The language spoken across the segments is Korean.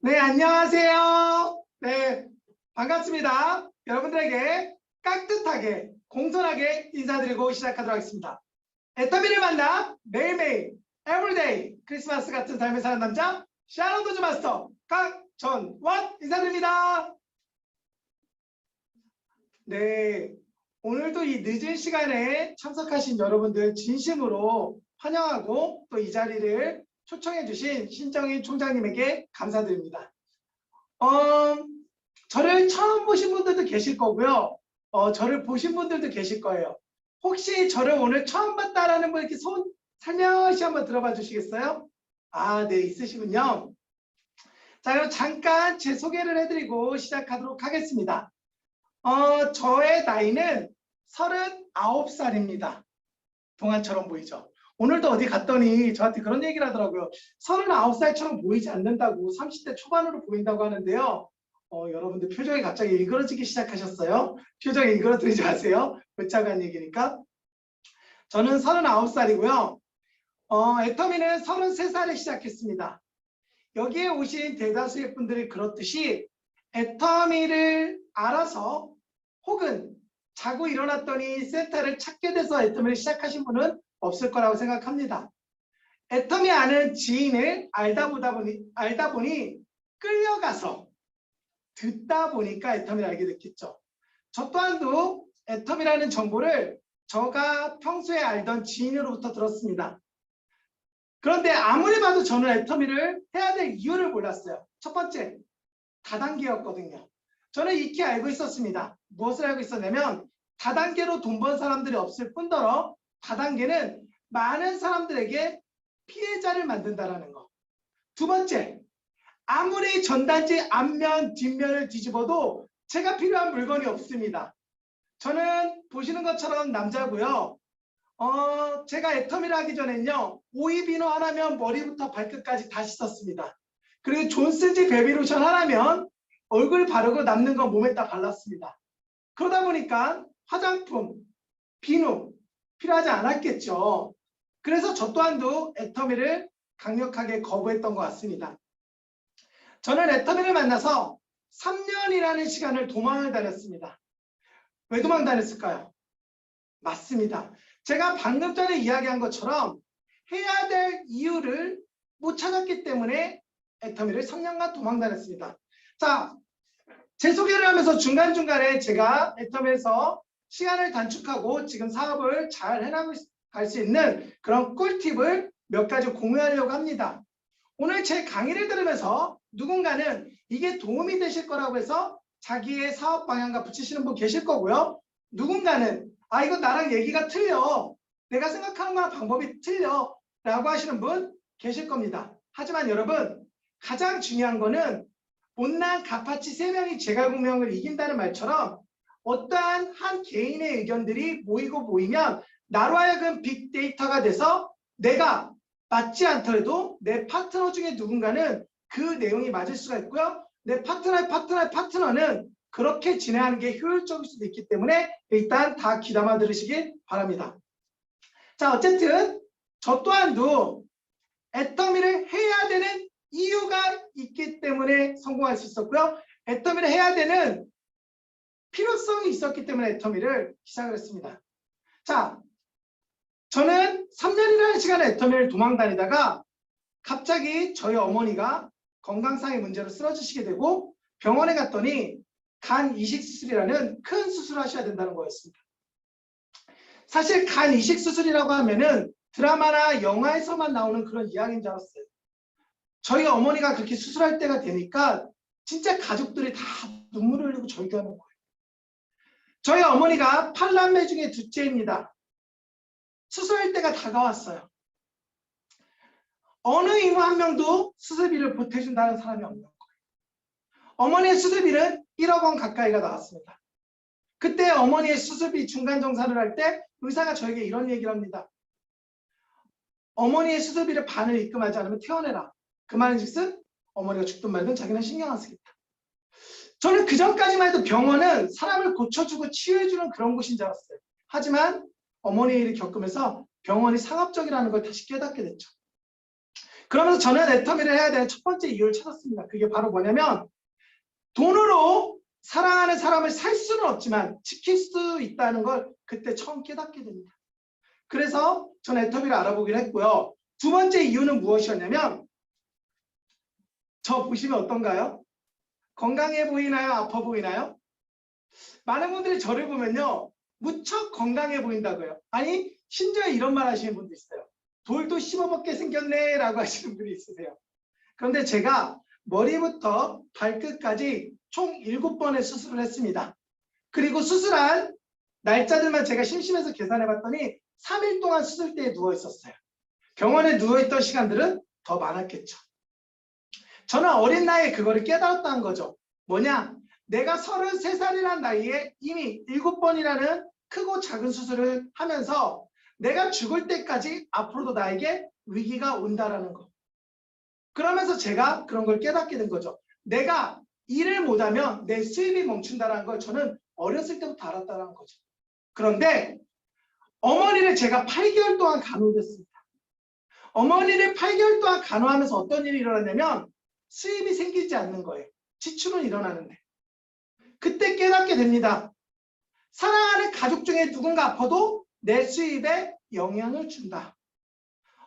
네, 안녕하세요. 네, 반갑습니다. 여러분들에게 깍듯하게, 공손하게 인사드리고 시작하도록 하겠습니다. 애터미를 만나 매일매일, 에브리데이, 크리스마스 같은 삶을 사는 남자, 샤론 도즈 마스터 강전원 인사드립니다. 네, 오늘도 이 늦은 시간에 참석하신 여러분들 진심으로 환영하고 또 이 자리를 초청해 주신 신정희 총장님에게 감사드립니다. 저를 처음 보신 분들도 계실 거고요. 저를 보신 분들도 계실 거예요. 혹시 저를 오늘 처음 봤다라는 분 이렇게 손 살며시 한번 들어봐 주시겠어요? 아, 네, 있으시군요. 자, 그럼 잠깐 제 소개를 해드리고 시작하도록 하겠습니다. 저의 나이는 39살입니다. 동안처럼 보이죠? 오늘도 어디 갔더니 저한테 그런 얘기를 하더라고요. 39살처럼 보이지 않는다고 30대 초반으로 보인다고 하는데요. 여러분들 표정이 갑자기 일그러지기 시작하셨어요. 표정이 일그러뜨리지 마세요. 외차간 얘기니까. 저는 39살이고요. 애터미는 33살에 시작했습니다. 여기에 오신 대다수의 분들이 그렇듯이 애터미를 알아서 혹은 자고 일어났더니 센터를 찾게 돼서 애터미를 시작하신 분은 없을 거라고 생각합니다. 애터미 아는 지인을 알다 보니 끌려가서 듣다 보니까 애터미를 알게 됐겠죠. 저 또한도 애터미라는 정보를 제가 평소에 알던 지인으로부터 들었습니다. 그런데 아무리 봐도 저는 애터미를 해야 될 이유를 몰랐어요. 첫 번째, 다단계였거든요. 저는 익히 알고 있었습니다. 무엇을 알고 있었냐면 다단계로 돈 번 사람들이 없을 뿐더러 다단계는 많은 사람들에게 피해자를 만든다는 거. 두 번째, 아무리 전단지 앞면 뒷면을 뒤집어도 제가 필요한 물건이 없습니다. 저는 보시는 것처럼 남자고요. 제가 애터미를 하기 전엔요, 오이비누 하나면 머리부터 발끝까지 다 씻었습니다. 그리고 존슨지 베비로션 하나면 얼굴 바르고 남는 건 몸에다 발랐습니다. 그러다 보니까 화장품, 비누 필요하지 않았겠죠. 그래서 저 또한도 애터미를 강력하게 거부했던 것 같습니다. 저는 애터미를 만나서 3년이라는 시간을 도망을 다녔습니다. 왜 도망 다녔을까요? 맞습니다. 제가 방금 전에 이야기한 것처럼 해야 될 이유를 못 찾았기 때문에 애터미를 3년간 도망 다녔습니다. 자, 제 소개를 하면서 중간중간에 제가 애터미에서 시간을 단축하고 지금 사업을 잘 해나갈 수 있는 그런 꿀팁을 몇 가지 공유하려고 합니다. 오늘 제 강의를 들으면서 누군가는 이게 도움이 되실 거라고 해서 자기의 사업 방향과 붙이시는 분 계실 거고요. 누군가는 아, 이거 나랑 얘기가 틀려. 내가 생각하는 거랑 방법이 틀려. 라고 하시는 분 계실 겁니다. 하지만 여러분, 가장 중요한 거는 못난 가파치 3명이 제갈공명을 이긴다는 말처럼 어떠한 한 개인의 의견들이 모이면 나로 하여금 빅데이터가 돼서 내가 맞지 않더라도 내 파트너 중에 누군가는 그 내용이 맞을 수가 있고요. 내 파트너는 그렇게 진행하는 게 효율적일 수도 있기 때문에 일단 다 귀담아 들으시길 바랍니다. 자, 어쨌든 저 또한도 애터미를 해야 되는 이유가 있기 때문에 성공할 수 있었고요. 애터미를 해야 되는 필요성이 있었기 때문에 애터미를 시작을 했습니다. 자, 저는 3년이라는 시간에 애터미를 도망 다니다가 갑자기 저희 어머니가 건강상의 문제로 쓰러지시게 되고 병원에 갔더니 간 이식 수술이라는 큰 수술을 하셔야 된다는 거였습니다. 사실 간 이식 수술이라고 하면은 드라마나 영화에서만 나오는 그런 이야기인 줄 알았어요. 저희 어머니가 그렇게 수술할 때가 되니까 진짜 가족들이 다 눈물을 흘리고 절규하는 거예요. 저희 어머니가 8남매 중에 둘째입니다. 수술할 때가 다가왔어요. 어느 이모 한 명도 수술비를 보태준다는 사람이 없는 거예요. 어머니의 수술비는 1억 원 가까이가 나왔습니다. 그때 어머니의 수술비 중간 정산을 할 때 의사가 저에게 이런 얘기를 합니다. 어머니의 수술비를 반을 입금하지 않으면 퇴원해라. 그 말인즉슨 어머니가 죽든 말든 자기는 신경 안 쓰겠다. 저는 그 전까지만 해도 병원은 사람을 고쳐주고 치유해주는 그런 곳인 줄 알았어요. 하지만 어머니의 일을 겪으면서 병원이 상업적이라는 걸 다시 깨닫게 됐죠. 그러면서 저는 애터미를 해야 되는 첫 번째 이유를 찾았습니다. 그게 바로 뭐냐면 돈으로 사랑하는 사람을 살 수는 없지만 지킬 수 있다는 걸 그때 처음 깨닫게 됩니다. 그래서 저는 애터미를 알아보긴 했고요. 두 번째 이유는 무엇이었냐면 저 보시면 어떤가요? 건강해 보이나요? 아파 보이나요? 많은 분들이 저를 보면요. 무척 건강해 보인다고요. 아니 심지어 이런 말 하시는 분도 있어요. 돌도 씹어먹게 생겼네 라고 하시는 분이 있으세요. 그런데 제가 머리부터 발끝까지 총 7번의 수술을 했습니다. 그리고 수술한 날짜들만 제가 심심해서 계산해 봤더니 3일 동안 수술대에 누워 있었어요. 병원에 누워있던 시간들은 더 많았겠죠. 저는 어린 나이에 그거를 깨달았다는 거죠. 뭐냐? 내가 33살이라는 나이에 이미 7번이라는 크고 작은 수술을 하면서 내가 죽을 때까지 앞으로도 나에게 위기가 온다라는 거. 그러면서 제가 그런 걸 깨닫게 된 거죠. 내가 일을 못하면 내 수입이 멈춘다는 걸 저는 어렸을 때부터 알았다는 거죠. 그런데 어머니를 제가 8개월 동안 간호했습니다. 어머니를 8개월 동안 간호하면서 어떤 일이 일어났냐면 수입이 생기지 않는 거예요. 지출은 일어나는데. 그때 깨닫게 됩니다. 사랑하는 가족 중에 누군가 아파도 내 수입에 영향을 준다.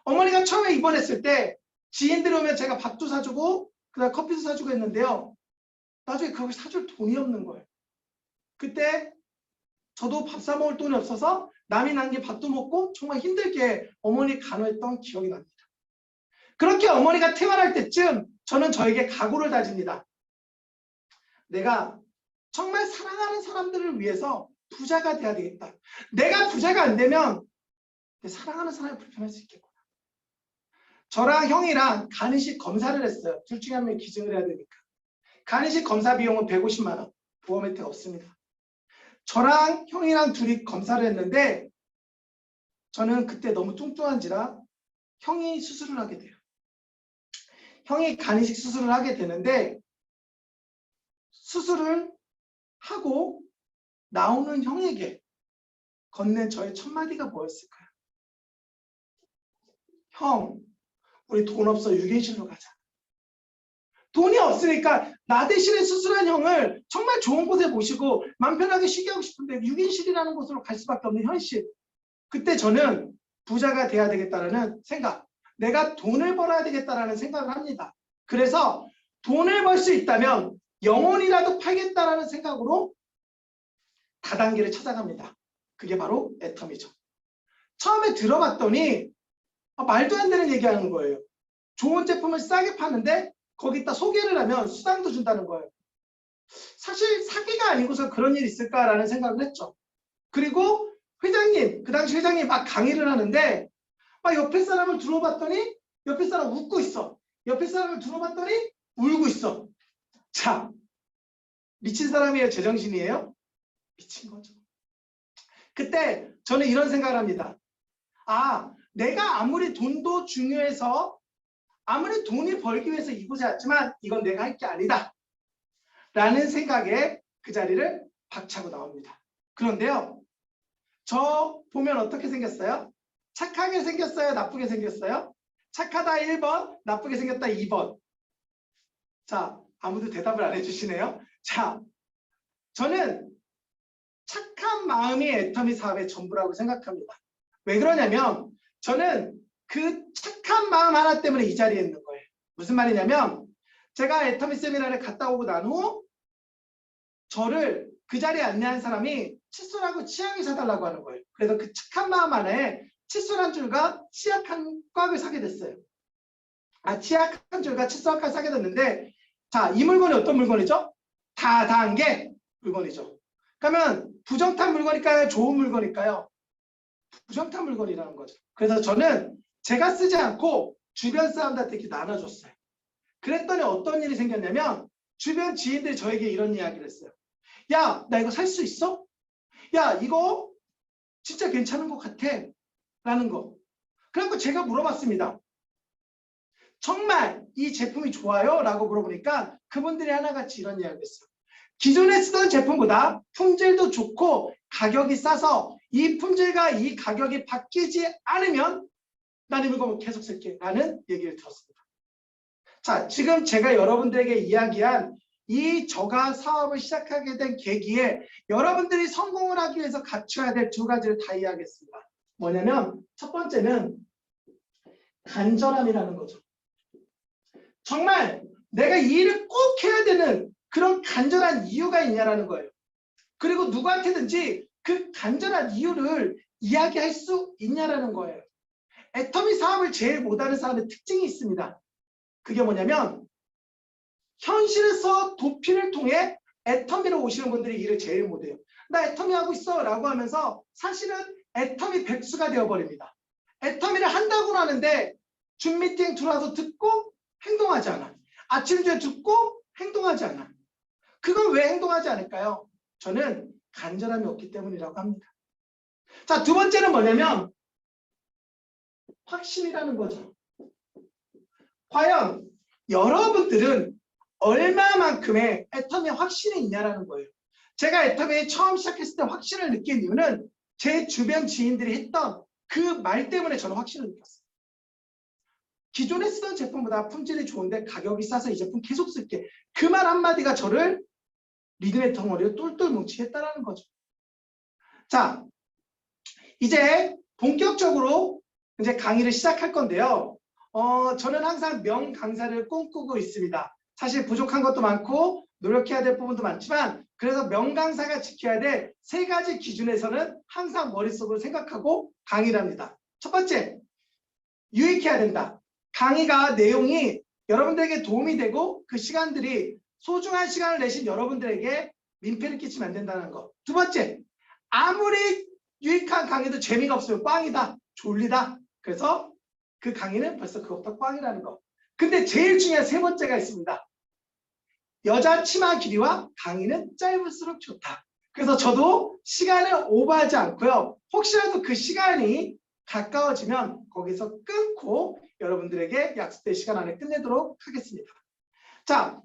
어머니가 처음에 입원했을 때 지인들이 오면 제가 밥도 사주고 그다음 커피도 사주고 했는데요. 나중에 그걸 사줄 돈이 없는 거예요. 그때 저도 밥 사 먹을 돈이 없어서 남이 남긴 밥도 먹고 정말 힘들게 어머니 간호했던 기억이 납니다. 그렇게 어머니가 퇴원할 때쯤 저는 저에게 각오를 다집니다. 내가 정말 사랑하는 사람들을 위해서 부자가 돼야 되겠다. 내가 부자가 안 되면 내 사랑하는 사람이 불편할 수 있겠구나. 저랑 형이랑 간이식 검사를 했어요. 둘 중에 한 명이 기증을 해야 되니까. 간이식 검사 비용은 150만 원. 보험 혜택 없습니다. 저랑 형이랑 둘이 검사를 했는데 저는 그때 너무 뚱뚱한지라 형이 수술을 하게 돼요. 형이 간이식 수술을 하게 되는데 수술을 하고 나오는 형에게 건넨 저의 첫 마디가 뭐였을까요? 형, 우리 돈 없어 유gen실로 가자. 돈이 없으니까 나 대신에 수술한 형을 정말 좋은 곳에 모시고 맘 편하게 쉬게 하고 싶은데 유gen실이라는 곳으로 갈 수밖에 없는 현실. 그때 저는 부자가 돼야 되겠다라는 생각, 내가 돈을 벌어야 되겠다라는 생각을 합니다. 그래서 돈을 벌 수 있다면 영혼이라도 팔겠다라는 생각으로 다단계를 찾아갑니다. 그게 바로 애터미죠. 처음에 들어봤더니 말도 안 되는 얘기하는 거예요. 좋은 제품을 싸게 파는데 거기다 소개를 하면 수당도 준다는 거예요. 사실 사기가 아니고서 그런 일이 있을까라는 생각을 했죠. 그리고 회장님, 그 당시 회장님 막 강의를 하는데 막 옆에 사람을 들어봤더니 옆에 사람 웃고 있어. 옆에 사람을 들어봤더니 울고 있어. 자, 미친 사람이에요? 제정신이에요? 미친 거죠. 그때 저는 이런 생각을 합니다. 내가 아무리 돈도 중요해서 아무리 돈을 벌기 위해서 이곳에 왔지만 이건 내가 할 게 아니다 라는 생각에 그 자리를 박차고 나옵니다. 그런데요, 저 보면 어떻게 생겼어요? 착하게 생겼어요? 나쁘게 생겼어요? 착하다 1번, 나쁘게 생겼다 2번. 자, 아무도 대답을 안 해주시네요. 자, 저는 착한 마음이 애터미 사업의 전부라고 생각합니다. 왜 그러냐면 저는 그 착한 마음 하나 때문에 이 자리에 있는 거예요. 무슨 말이냐면 제가 애터미 세미나를 갔다 오고 난 후 저를 그 자리에 안내한 사람이 칫솔하고 치약을 사달라고 하는 거예요. 그래서 그 착한 마음 안에 칫솔 한 줄과 치약 한 꽉을 사게 됐어요. 치약 한 줄과 칫솔 한 꽉을 사게 됐는데 자, 이 물건이 어떤 물건이죠? 다단계 물건이죠. 그러면 부정탄 물건일까요? 좋은 물건일까요? 부정탄 물건이라는 거죠. 그래서 저는 제가 쓰지 않고 주변 사람들한테 이렇게 나눠줬어요. 그랬더니 어떤 일이 생겼냐면 주변 지인들이 저에게 이런 이야기를 했어요. 야, 나 이거 살 수 있어? 야, 이거 진짜 괜찮은 것 같아 라는 거. 그래서 제가 물어봤습니다. 정말 이 제품이 좋아요? 라고 물어보니까 그분들이 하나같이 이런 이야기를 했어요. 기존에 쓰던 제품보다 품질도 좋고 가격이 싸서 이 품질과 이 가격이 바뀌지 않으면 나는 이거 계속 쓸게 라는 얘기를 들었습니다. 자, 지금 제가 여러분들에게 이야기한 이 저가 사업을 시작하게 된 계기에 여러분들이 성공을 하기 위해서 갖춰야 될 두 가지를 다 이야기했습니다. 뭐냐면 첫 번째는 간절함이라는 거죠. 정말 내가 이 일을 꼭 해야 되는 그런 간절한 이유가 있냐라는 거예요. 그리고 누구한테든지 그 간절한 이유를 이야기할 수 있냐라는 거예요. 애터미 사업을 제일 못하는 사람의 특징이 있습니다. 그게 뭐냐면 현실에서 도피를 통해 애터미로 오시는 분들이 일을 제일 못해요. 나 애터미 하고 있어 라고 하면서 사실은 애터미 백수가 되어버립니다. 애터미를 한다고 하는데 줌 미팅 들어와서 듣고 행동하지 않아. 아침 주에 듣고 행동하지 않아. 그건 왜 행동하지 않을까요? 저는 간절함이 없기 때문이라고 합니다. 자, 두 번째는 뭐냐면 확신이라는 거죠. 과연 여러분들은 얼마만큼의 애터미에 확신이 있냐라는 거예요. 제가 애터미에 처음 시작했을 때 확신을 느낀 이유는 제 주변 지인들이 했던 그 말 때문에 저는 확신을 느꼈어요. 기존에 쓰던 제품보다 품질이 좋은데 가격이 싸서 이 제품 계속 쓸게. 그 말 한마디가 저를 리듬의 덩어리로 똘똘 뭉치게 했다는 거죠. 자, 이제 본격적으로 이제 강의를 시작할 건데요. 저는 항상 명강사를 꿈꾸고 있습니다. 사실 부족한 것도 많고 노력해야 될 부분도 많지만 그래서 명강사가 지켜야 될 세 가지 기준에서는 항상 머릿속으로 생각하고 강의를 합니다. 첫 번째, 유익해야 된다. 강의가 내용이 여러분들에게 도움이 되고 그 시간들이 소중한 시간을 내신 여러분들에게 민폐를 끼치면 안 된다는 거. 두 번째, 아무리 유익한 강의도 재미가 없으면 꽝이다. 졸리다. 그래서 그 강의는 벌써 그것보다 꽝이라는 거. 근데 제일 중요한 세 번째가 있습니다. 여자 치마 길이와 강의는 짧을수록 좋다. 그래서 저도 시간을 오버하지 않고요. 혹시라도 그 시간이 가까워지면 거기서 끊고 여러분들에게 약속된 시간 안에 끝내도록 하겠습니다. 자,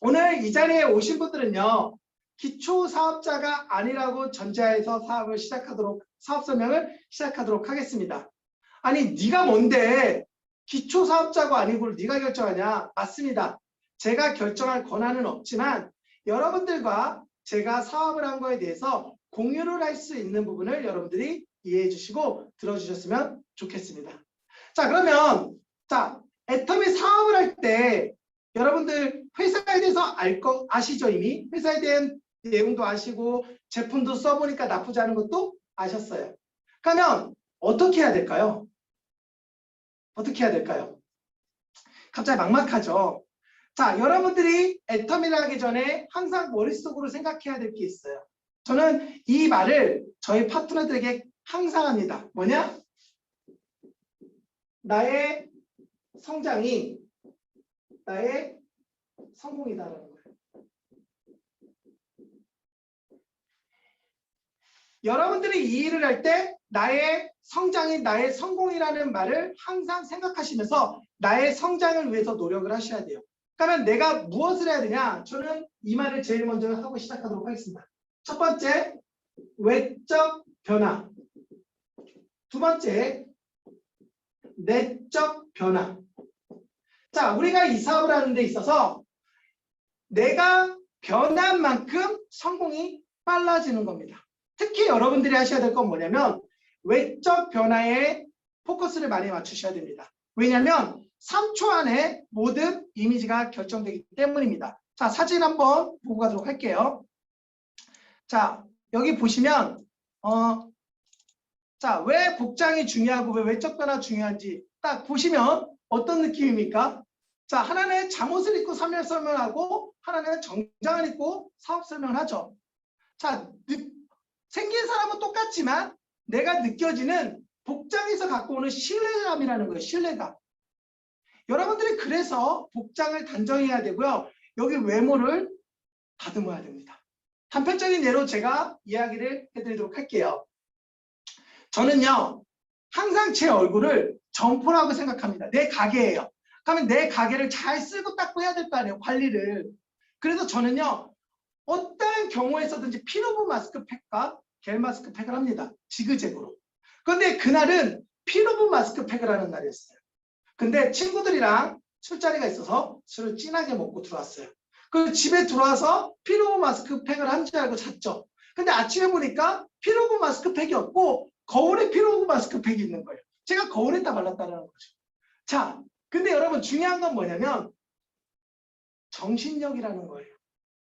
오늘 이 자리에 오신 분들은요. 기초 사업자가 아니라고 전제해서 사업 설명을 시작하도록 하겠습니다. 아니 네가 뭔데 기초 사업자가 아니고 네가 결정하냐? 맞습니다. 제가 결정할 권한은 없지만 여러분들과 제가 사업을 한 거에 대해서 공유를 할 수 있는 부분을 여러분들이 이해해 주시고 들어주셨으면 좋겠습니다. 자, 그러면 애터미 사업을 할 때 여러분들 회사에 대해서 아시죠? 이미 회사에 대한 내용도 아시고 제품도 써보니까 나쁘지 않은 것도 아셨어요. 그러면 어떻게 해야 될까요? 어떻게 해야 될까요? 갑자기 막막하죠. 자, 여러분들이 애터미를 하기 전에 항상 머릿속으로 생각해야 될 게 있어요. 저는 이 말을 저희 파트너들에게 항상 합니다. 뭐냐? 나의 성장이 나의 성공이다라는 거예요. 여러분들이 이 일을 할 때 나의 성장이 나의 성공이라는 말을 항상 생각하시면서 나의 성장을 위해서 노력을 하셔야 돼요. 그러면 내가 무엇을 해야 되냐? 저는 이 말을 제일 먼저 하고 시작하도록 하겠습니다. 첫 번째, 외적 변화. 두 번째, 내적 변화. 자, 우리가 이 사업을 하는 데 있어서 내가 변한 만큼 성공이 빨라지는 겁니다. 특히 여러분들이 하셔야 될 건 뭐냐면 외적 변화에 포커스를 많이 맞추셔야 됩니다. 왜냐하면 3초 안에 모든 이미지가 결정되기 때문입니다. 자, 사진 한번 보고 가도록 할게요. 자, 여기 보시면 자, 왜 복장이 중요하고 왜 외적 변화 중요한지 딱 보시면 어떤 느낌입니까? 자, 하나는 잠옷을 입고 사업 설명하고 하나는 정장을 입고 사업 설명을 하죠. 자, 생긴 사람은 똑같지만 내가 느껴지는 복장에서 갖고 오는 신뢰감이라는 거예요. 신뢰감. 여러분들이 그래서 복장을 단정해야 되고요. 여기 외모를 다듬어야 됩니다. 단편적인 예로 제가 이야기를 해드리도록 할게요. 저는요. 항상 제 얼굴을 점포라고 생각합니다. 내 가게예요. 그러면 내 가게를 잘 쓰고 닦고 해야 될 거 아니에요. 관리를. 그래서 저는요. 어떤 경우에서든지 피노브 마스크팩과 겔 마스크팩을 합니다. 지그재그로. 그런데 그날은 피노브 마스크팩을 하는 날이었어요. 근데 친구들이랑 술자리가 있어서 술을 진하게 먹고 들어왔어요. 그리고 집에 들어와서 피로그 마스크팩을 한 줄 알고 잤죠. 근데 아침에 보니까 피로그 마스크팩이 없고 거울에 피로그 마스크팩이 있는 거예요. 제가 거울에다 발랐다는 거죠. 자, 근데 여러분 중요한 건 뭐냐면 정신력이라는 거예요.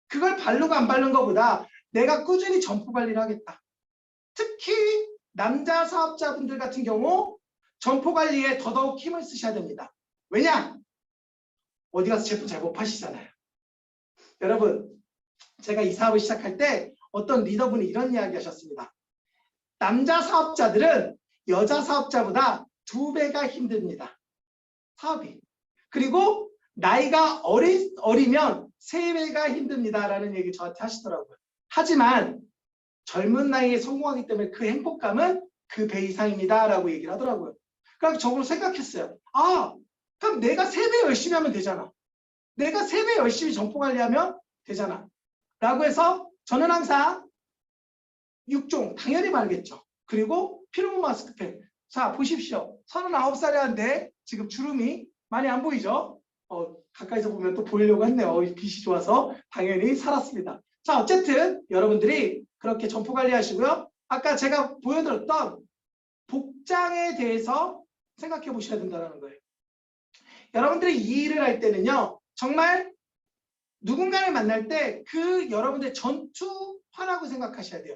그걸 바르고 안 바른 것보다 내가 꾸준히 점포 관리를 하겠다. 특히 남자 사업자분들 같은 경우 점포 관리에 더더욱 힘을 쓰셔야 됩니다. 왜냐? 어디 가서 제품 잘 못 파시잖아요. 여러분, 제가 이 사업을 시작할 때 어떤 리더분이 이런 이야기 하셨습니다. 남자 사업자들은 여자 사업자보다 2배가 힘듭니다. 사업이. 그리고 나이가 어리면 3배가 힘듭니다라는 얘기 저한테 하시더라고요. 하지만 젊은 나이에 성공하기 때문에 그 행복감은 그 배 이상입니다라고 얘기를 하더라고요. 그래서 저걸 생각했어요. 아, 그럼 내가 3배 열심히 하면 되잖아. 내가 3배 열심히 점포 관리하면 되잖아. 라고 해서 저는 항상 6종 당연히 바르겠죠. 그리고 피로그 마스크팩. 자, 보십시오. 39살이 한데 지금 주름이 많이 안 보이죠? 가까이서 보면 또 보이려고 했네요. 빛이 좋아서 당연히 살았습니다. 자, 어쨌든 여러분들이 그렇게 점포 관리하시고요. 아까 제가 보여드렸던 복장에 대해서 생각해 보셔야 된다는 거예요. 여러분들이 이 일을 할 때는요. 정말 누군가를 만날 때 그 여러분들의 전투화라고 생각하셔야 돼요.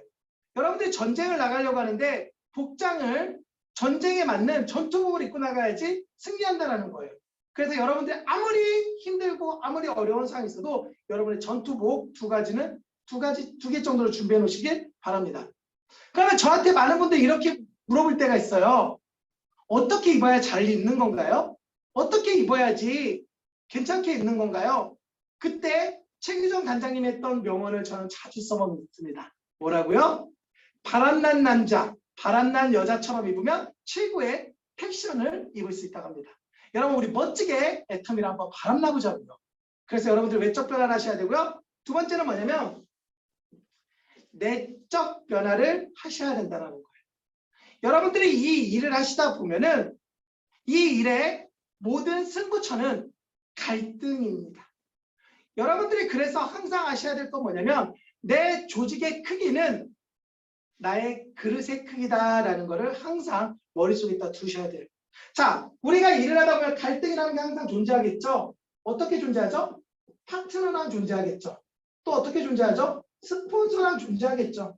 여러분들이 전쟁을 나가려고 하는데 복장을 전쟁에 맞는 전투복을 입고 나가야지 승리한다는 거예요. 그래서 여러분들이 아무리 힘들고 아무리 어려운 상황이 있어도 여러분의 전투복 두 개 정도로 준비해 놓으시길 바랍니다. 그러면 저한테 많은 분들이 이렇게 물어볼 때가 있어요. 어떻게 입어야 잘 입는 건가요? 어떻게 입어야지 괜찮게 입는 건가요? 그때 최규정 단장님이 했던 명언을 저는 자주 써먹습니다. 뭐라고요? 바람난 남자, 바람난 여자처럼 입으면 최고의 패션을 입을 수 있다고 합니다. 여러분 우리 멋지게 애터미를 한번 바람나보자고요. 그래서 여러분들 외적 변화를 하셔야 되고요. 두 번째는 뭐냐면 내적 변화를 하셔야 된다는 거예요. 여러분들이 이 일을 하시다 보면은 이 일의 모든 승부처는 갈등입니다. 여러분들이 그래서 항상 아셔야 될 건 뭐냐면 내 조직의 크기는 나의 그릇의 크기다라는 것을 항상 머릿속에다 두셔야 돼요. 자, 우리가 일을 하다 보면 갈등이라는 게 항상 존재하겠죠. 어떻게 존재하죠? 파트너랑 존재하겠죠. 또 어떻게 존재하죠? 스폰서랑 존재하겠죠.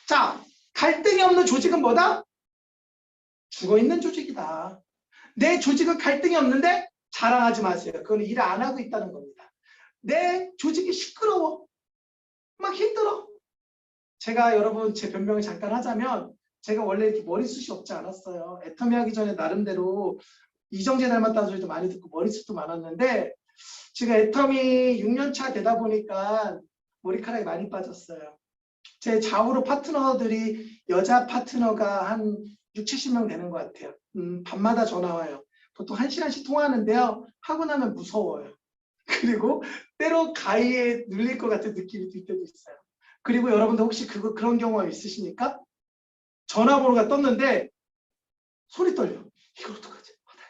자, 갈등이 없는 조직은 뭐다? 죽어있는 조직이다. 내 조직은 갈등이 없는데 자랑하지 마세요. 그건 일을 안 하고 있다는 겁니다. 내 조직이 시끄러워. 막 힘들어. 제가 여러분 제 변명을 잠깐 하자면 제가 원래 이렇게 머리숱이 없지 않았어요. 애터미 하기 전에 나름대로 이정재 닮았다는 소리도 많이 듣고 머리숱도 많았는데 제가 애터미 6년차 되다 보니까 머리카락이 많이 빠졌어요. 제 좌우로 파트너들이 여자 파트너가 한 60~70명 되는 것 같아요. 밤마다 전화 와요. 보통 1시간씩 통화하는데요. 하고 나면 무서워요. 그리고 때로 가위에 눌릴 것 같은 느낌이 들 때도 있어요. 그리고 여러분들 혹시 그런 경우가 있으십니까? 전화번호가 떴는데 손이 떨려. 이걸 어떡하지? 받아야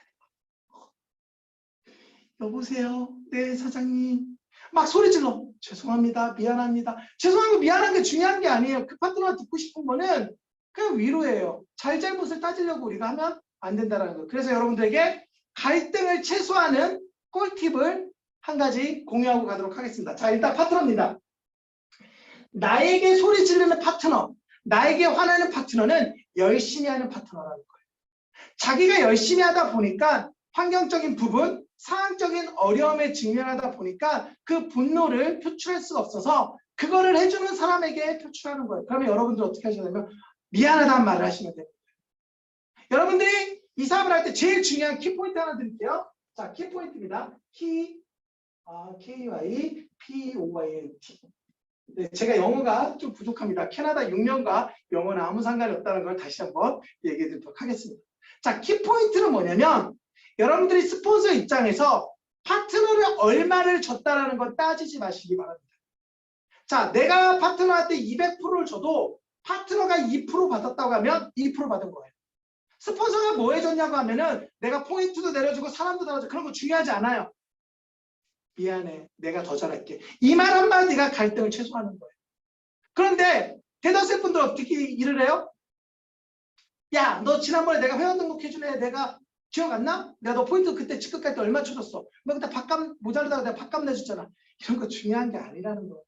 돼. 여보세요? 네, 사장님. 막 소리 질러. 죄송합니다. 미안합니다. 죄송하고 미안한 게 중요한 게 아니에요. 그 파트너가 듣고 싶은 거는 그냥 위로예요. 잘잘못을 따지려고 우리가 하면 안 된다는 거예요. 그래서 여러분들에게 갈등을 최소화하는 꿀팁을 한 가지 공유하고 가도록 하겠습니다. 자, 일단 파트너입니다. 나에게 소리 지르는 파트너, 나에게 화내는 파트너는 열심히 하는 파트너라는 거예요. 자기가 열심히 하다 보니까 환경적인 부분, 상황적인 어려움에 직면하다 보니까 그 분노를 표출할 수가 없어서 그거를 해주는 사람에게 표출하는 거예요. 그러면 여러분들 어떻게 하시냐면 미안하다는 말을 하시면 돼요. 여러분들이 이 사업을 할 때 제일 중요한 키포인트 하나 드릴게요. 자, 키포인트입니다. KYPOINT. 네, 제가 영어가 좀 부족합니다. 캐나다 6년과 영어는 아무 상관이 없다는 걸 다시 한번 얘기해 드리도록 하겠습니다. 자, 키포인트는 뭐냐면 여러분들이 스폰서 입장에서 파트너를 얼마를 줬다라는 건 따지지 마시기 바랍니다. 자, 내가 파트너한테 200%를 줘도 파트너가 2% 받았다고 하면 2% 받은 거예요. 스폰서가 뭐 해줬냐고 하면은 내가 포인트도 내려주고 사람도 달아주고 그런 거 중요하지 않아요. 미안해. 내가 더 잘할게. 이 말 한마디가 갈등을 최소화하는 거예요. 그런데 대다수의 분들 어떻게 일을 해요? 야, 너 지난번에 내가 회원 등록해주네. 내가 기억 안 나? 내가 너 포인트 그때 직급 갈 때 얼마 쳐줬어? 너 그때 밥값 모자르다가 내가 밥값 내줬잖아. 이런 거 중요한 게 아니라는 거예요.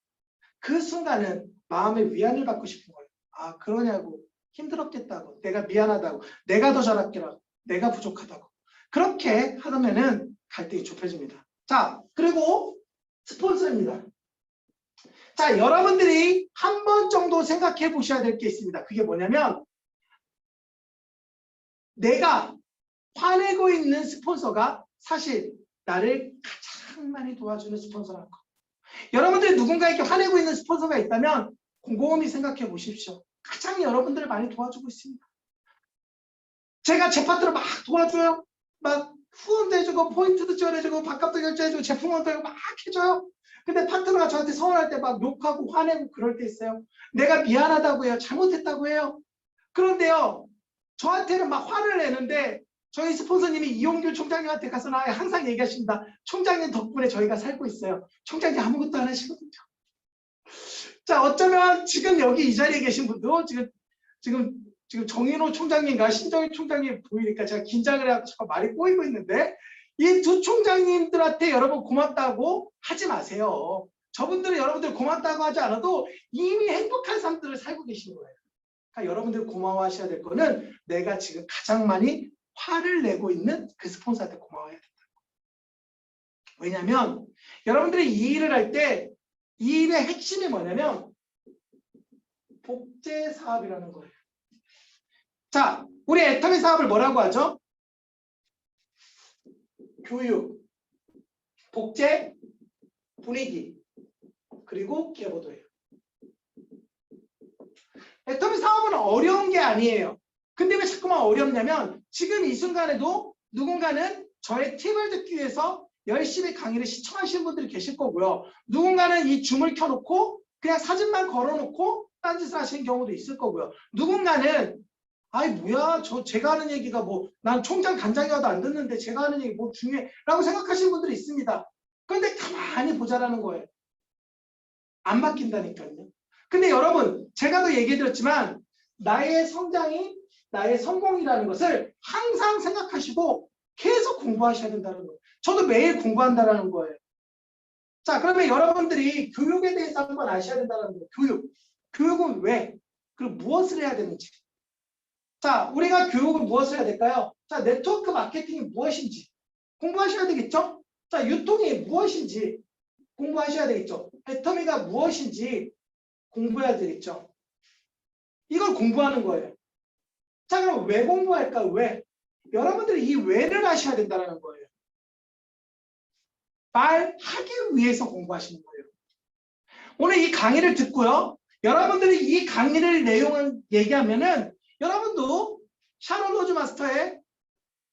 그 순간은 마음의 위안을 받고 싶은 거예요. 아, 그러냐고. 힘들었겠다고. 내가 미안하다고. 내가 더 잘할게라고. 내가 부족하다고. 그렇게 하면은 갈등이 좁혀집니다. 자, 그리고 스폰서입니다. 자, 여러분들이 한 번 정도 생각해 보셔야 될 게 있습니다. 그게 뭐냐면 내가 화내고 있는 스폰서가 사실 나를 가장 많이 도와주는 스폰서라는 거. 여러분들이 누군가에게 화내고 있는 스폰서가 있다면 곰곰이 생각해 보십시오. 가장 여러분들을 많이 도와주고 있습니다. 제가 제 파트를 막 도와줘요. 막 후원도 해주고 포인트도 지원해주고 밥값도 결제해주고 제품 원도 막 해줘요. 근데 파트너가 저한테 서운할 때 막 욕하고 화내고 그럴 때 있어요. 내가 미안하다고 해요. 잘못했다고 해요. 그런데요. 저한테는 막 화를 내는데 저희 스폰서님이 이용규 총장님한테 가서 나 항상 얘기하십니다. 총장님 덕분에 저희가 살고 있어요. 총장님 아무것도 안 하시거든요. 자, 어쩌면 지금 여기 이 자리에 계신 분도 지금 정인호 총장님과 신정희 총장님 보이니까 제가 긴장을 해서 자꾸 말이 꼬이고 있는데 이 두 총장님들한테 여러분 고맙다고 하지 마세요. 저분들은 여러분들 고맙다고 하지 않아도 이미 행복한 삶들을 살고 계신 거예요. 그러니까 여러분들 고마워하셔야 될 거는 내가 지금 가장 많이 화를 내고 있는 그 스폰서한테 고마워해야 된다. 왜냐하면 여러분들이 이 일을 할 때 이 일의 핵심이 뭐냐면 복제 사업이라는 거예요. 자, 우리 애터미 사업을 뭐라고 하죠? 교육, 복제, 분위기, 그리고 기여보도예요. 애터미 사업은 어려운 게 아니에요. 근데 왜 자꾸만 어렵냐면 지금 이 순간에도 누군가는 저의 팁을 듣기 위해서 열심히 강의를 시청하시는 분들이 계실 거고요. 누군가는 이 줌을 켜놓고 그냥 사진만 걸어놓고 딴짓을 하시는 경우도 있을 거고요. 누군가는 아이 뭐야 제가 하는 얘기가 뭐 난 총장 간장이 와도 안 듣는데 제가 하는 얘기 뭐 중요해 라고 생각하시는 분들이 있습니다. 그런데 가만히 보자라는 거예요. 안 바뀐다니까요. 근데 여러분 제가 더 얘기 드렸지만 나의 성장이 나의 성공이라는 것을 항상 생각하시고 계속 공부하셔야 된다는 거예요. 저도 매일 공부한다는 거예요. 자, 그러면 여러분들이 교육에 대해서 한번 아셔야 된다는 거예요. 교육은 왜? 그리고 무엇을 해야 되는지. 자, 우리가 교육은 무엇을 해야 될까요? 자, 네트워크 마케팅이 무엇인지 공부하셔야 되겠죠? 자, 유통이 무엇인지 공부하셔야 되겠죠? 애터미가 무엇인지 공부해야 되겠죠? 이걸 공부하는 거예요. 자, 그럼 왜 공부할까? 왜? 여러분들이 이 왜를 아셔야 된다는 거예요. 말하기 위해서 공부하시는 거예요. 오늘 이 강의를 듣고요. 여러분들이 이 강의를 내용을 얘기하면은 여러분도 샤론 로즈 마스터의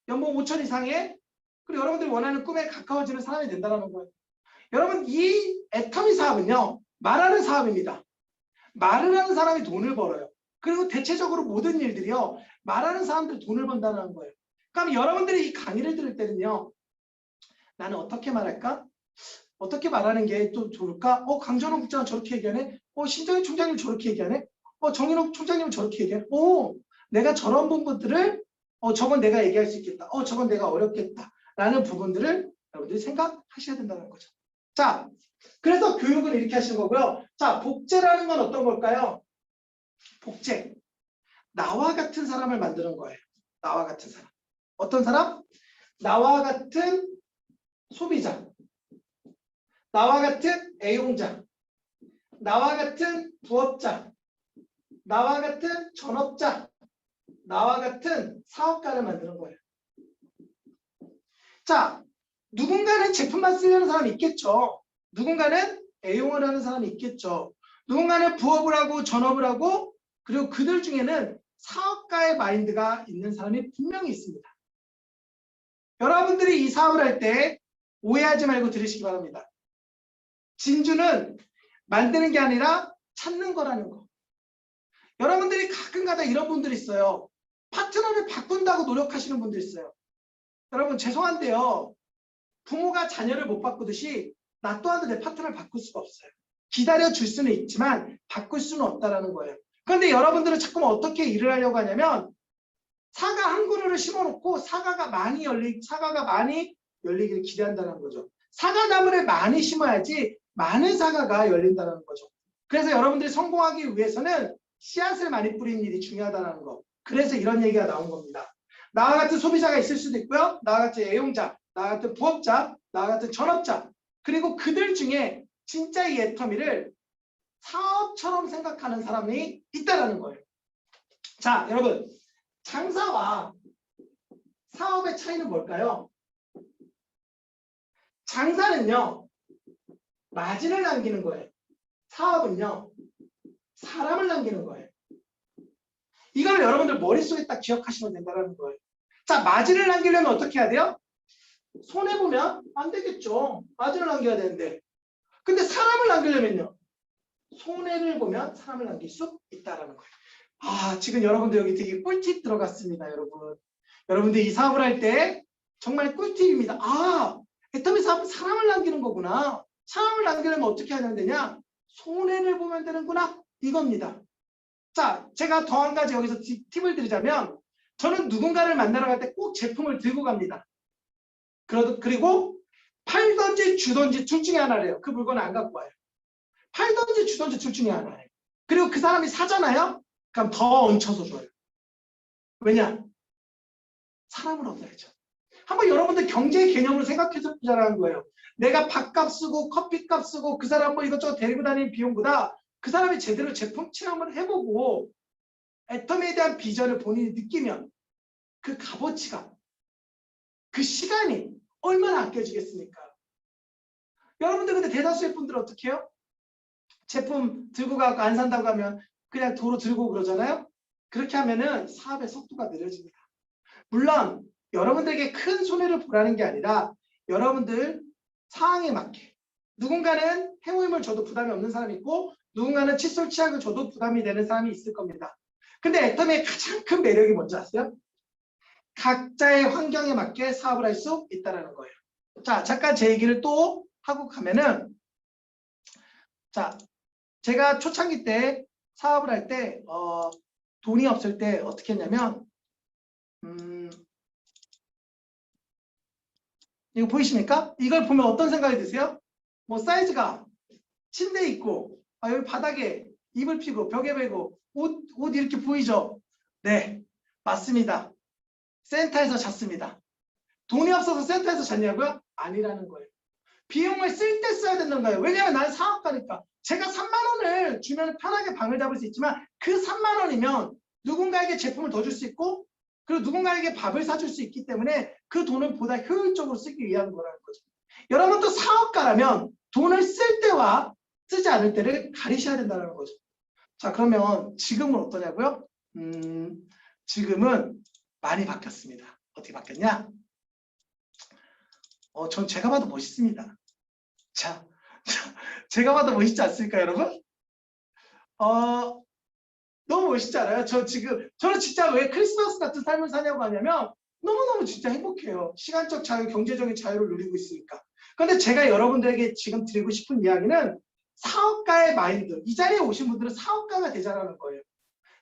연봉 5천 이상의 그리고 여러분들이 원하는 꿈에 가까워지는 사람이 된다는 거예요. 여러분 이 애터미 사업은요. 말하는 사업입니다. 말을 하는 사람이 돈을 벌어요. 그리고 대체적으로 모든 일들이요. 말하는 사람들 돈을 번다는 거예요. 그럼 여러분들이 이 강의를 들을 때는요. 나는 어떻게 말할까? 어떻게 말하는 게 또 좋을까? 강전원 국장은 저렇게 얘기하네? 신정희 총장님 저렇게 얘기하네? 정인호 총장님은 저렇게 얘기하네? 내가 저런 부분들을 저건 내가 얘기할 수 있겠다. 저건 내가 어렵겠다. 라는 부분들을 여러분들이 생각하셔야 된다는 거죠. 자, 그래서 교육은 이렇게 하시는 거고요. 자, 복제라는 건 어떤 걸까요? 복제. 나와 같은 사람을 만드는 거예요. 나와 같은 사람. 어떤 사람? 나와 같은 소비자. 나와 같은 애용자. 나와 같은 부업자. 나와 같은 전업자. 나와 같은 사업가를 만드는 거예요. 자, 누군가는 제품만 쓰려는 사람이 있겠죠. 누군가는 애용을 하는 사람이 있겠죠. 누군가는 부업을 하고 전업을 하고 그리고 그들 중에는 사업가의 마인드가 있는 사람이 분명히 있습니다. 여러분들이 이 사업을 할 때 오해하지 말고 들으시기 바랍니다. 진주는 만드는 게 아니라 찾는 거라는 거. 여러분들이 가끔가다 이런 분들이 있어요. 파트너를 바꾼다고 노력하시는 분들 있어요. 여러분 죄송한데요. 부모가 자녀를 못 바꾸듯이 나 또한 내 파트너를 바꿀 수가 없어요. 기다려줄 수는 있지만 바꿀 수는 없다라는 거예요. 그런데 여러분들은 자꾸 어떻게 일을 하려고 하냐면 사과 한 그루를 심어놓고 사과가 많이 열리기를 기대한다는 거죠. 사과나무를 많이 심어야지 많은 사과가 열린다는 거죠. 그래서 여러분들이 성공하기 위해서는 씨앗을 많이 뿌리는 일이 중요하다는 거. 그래서 이런 얘기가 나온 겁니다. 나와 같은 소비자가 있을 수도 있고요. 나와 같은 애용자, 나와 같은 부업자, 나와 같은 전업자, 그리고 그들 중에 진짜 이 애터미를 사업처럼 생각하는 사람이 있다는 거예요. 자, 여러분, 장사와 사업의 차이는 뭘까요? 장사는요, 마진을 남기는 거예요. 사업은요, 사람을 남기는 거예요. 이걸 여러분들 머릿속에 딱 기억하시면 된다는 거예요. 자, 마진을 남기려면 어떻게 해야 돼요? 손해보면 안 되겠죠. 마진을 남겨야 되는데. 근데 사람을 남기려면요. 손해를 보면 사람을 남길 수 있다는 거예요. 아, 지금 여러분들 여기 되게 꿀팁 들어갔습니다, 여러분. 여러분들 이 사업을 할 때 정말 꿀팁입니다. 아, 애터미 사업은 사람을 남기는 거구나. 사람을 남기려면 어떻게 하면 되냐? 손해를 보면 되는구나. 이겁니다. 자, 제가 더 한 가지 여기서 팁을 드리자면 저는 누군가를 만나러 갈 때 꼭 제품을 들고 갑니다. 그리고 팔던지 주던지 둘 중에 하나래요. 그 물건을 안 갖고 와요. 팔던지 주던지 둘 중에 하나예요. 그리고 그 사람이 사잖아요. 그럼 더 얹혀서 줘요. 왜냐? 사람을 얻어야죠. 한번 여러분들 경제 개념으로 생각해서 보자라는 거예요. 내가 밥값 쓰고 커피값 쓰고 그 사람 뭐 이것저것 데리고 다니는 비용보다 그 사람이 제대로 제품 체험을 해보고 애터미에 대한 비전을 본인이 느끼면 그 값어치가, 그 시간이 얼마나 아껴지겠습니까? 여러분들 근데 대다수의 분들은 어떻게 해요? 제품 들고 가고 안 산다고 하면 그냥 도로 들고 그러잖아요. 그렇게 하면은 사업의 속도가 느려집니다. 물론 여러분들에게 큰 손해를 보라는 게 아니라 여러분들 상황에 맞게 누군가는 해모임을 줘도 부담이 없는 사람이 있고 누군가는 칫솔 치약을 줘도 부담이 되는 사람이 있을 겁니다. 근데 애터미의 가장 큰 매력이 뭔지 아세요? 각자의 환경에 맞게 사업을 할 수 있다는 거예요. 자, 잠깐 제 얘기를 또 하고 가면은, 자, 제가 초창기 때 사업을 할 때 돈이 없을 때 어떻게 했냐면 이거 보이십니까? 이걸 보면 어떤 생각이 드세요? 뭐 사이즈가 침대에 있고 여기 바닥에 이불 피고 벽에 베고 옷 이렇게 보이죠? 네, 맞습니다. 센터에서 잤습니다. 돈이 없어서 센터에서 잤냐고요? 아니라는 거예요. 비용을 쓸 때 써야 된다는 거예요. 왜냐하면 나는 사업가니까. 제가 3만 원을 주면 편하게 방을 잡을 수 있지만 그 3만 원이면 누군가에게 제품을 더 줄 수 있고 그리고 누군가에게 밥을 사줄 수 있기 때문에 그 돈을 보다 효율적으로 쓰기 위한 거라는 거죠. 여러분도 사업가라면 돈을 쓸 때와 쓰지 않을 때를 가리셔야 된다는 거죠. 자, 그러면 지금은 어떠냐고요? 지금은 많이 바뀌었습니다. 어떻게 바뀌었냐? 전 제가 봐도 멋있습니다. 자, 제가 봐도 멋있지 않습니까, 여러분? 너무 멋있지 않아요? 저는 진짜 왜 크리스마스 같은 삶을 사냐고 하냐면 너무너무 진짜 행복해요. 시간적 자유, 경제적인 자유를 누리고 있으니까. 그런데 제가 여러분들에게 지금 드리고 싶은 이야기는 사업가의 마인드. 이 자리에 오신 분들은 사업가가 되자라는 거예요.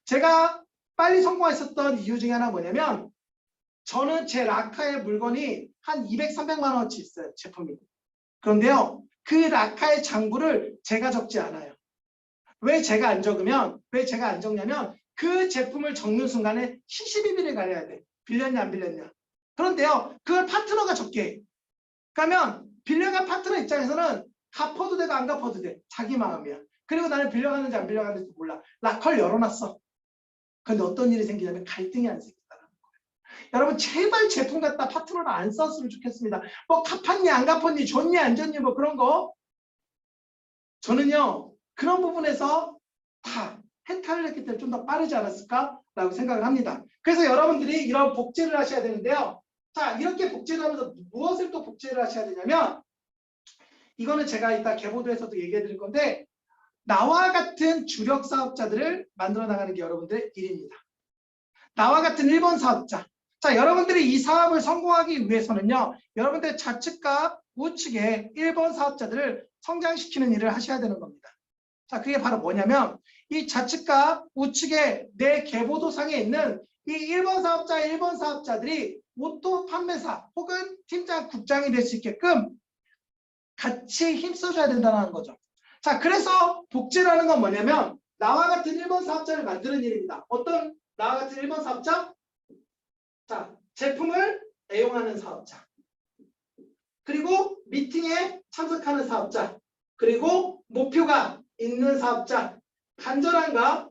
제가 빨리 성공했었던 이유 중에 하나 뭐냐면 저는 제 라카의 물건이 한 200, 300만 원어치 있어요. 제품이. 그런데요. 그 라카의 장부를 제가 적지 않아요. 왜 제가 안 적냐면 그 제품을 적는 순간에 CCBB를 가려야 돼. 빌렸냐 안 빌렸냐. 그런데요. 그걸 파트너가 적게 해. 그러면 빌려간 파트너 입장에서는 갚아도 되고 안 갚아도 돼. 자기 마음이야. 그리고 나는 빌려갔는지 안 빌려갔는지 몰라. 라커를 열어놨어. 그런데 어떤 일이 생기냐면 갈등이 안 생긴다는 거예요. 여러분 제발 제품 갖다 파트너를 안 썼으면 좋겠습니다. 뭐 갚았니 안 갚았니 줬니 안 줬니 뭐 그런 거. 저는요. 그런 부분에서 다 해탈을 했기 때문에 좀 더 빠르지 않았을까라고 생각을 합니다. 그래서 여러분들이 이런 복제를 하셔야 되는데요. 자, 이렇게 복제를 하면서 무엇을 또 복제를 하셔야 되냐면 이거는 제가 이따 개보도에서도 얘기해 드릴 건데 나와 같은 주력 사업자들을 만들어 나가는 게 여러분들의 일입니다. 나와 같은 1번 사업자. 자, 여러분들이 이 사업을 성공하기 위해서는요, 여러분들 좌측과 우측에 1번 사업자들을 성장시키는 일을 하셔야 되는 겁니다. 자, 그게 바로 뭐냐면 이 좌측과 우측에 내 계보도상에 있는 이 1번 사업자, 1번 사업자들이 오토 판매사 혹은 팀장, 국장이 될 수 있게끔 같이 힘써줘야 된다는 거죠. 자, 그래서 복지라는 건 뭐냐면 나와 같은 1번 사업자를 만드는 일입니다. 어떤 나와 같은 1번 사업자? 자, 제품을 애용하는 사업자. 그리고 미팅에 참석하는 사업자. 그리고 목표가 있는 사업자. 간절함과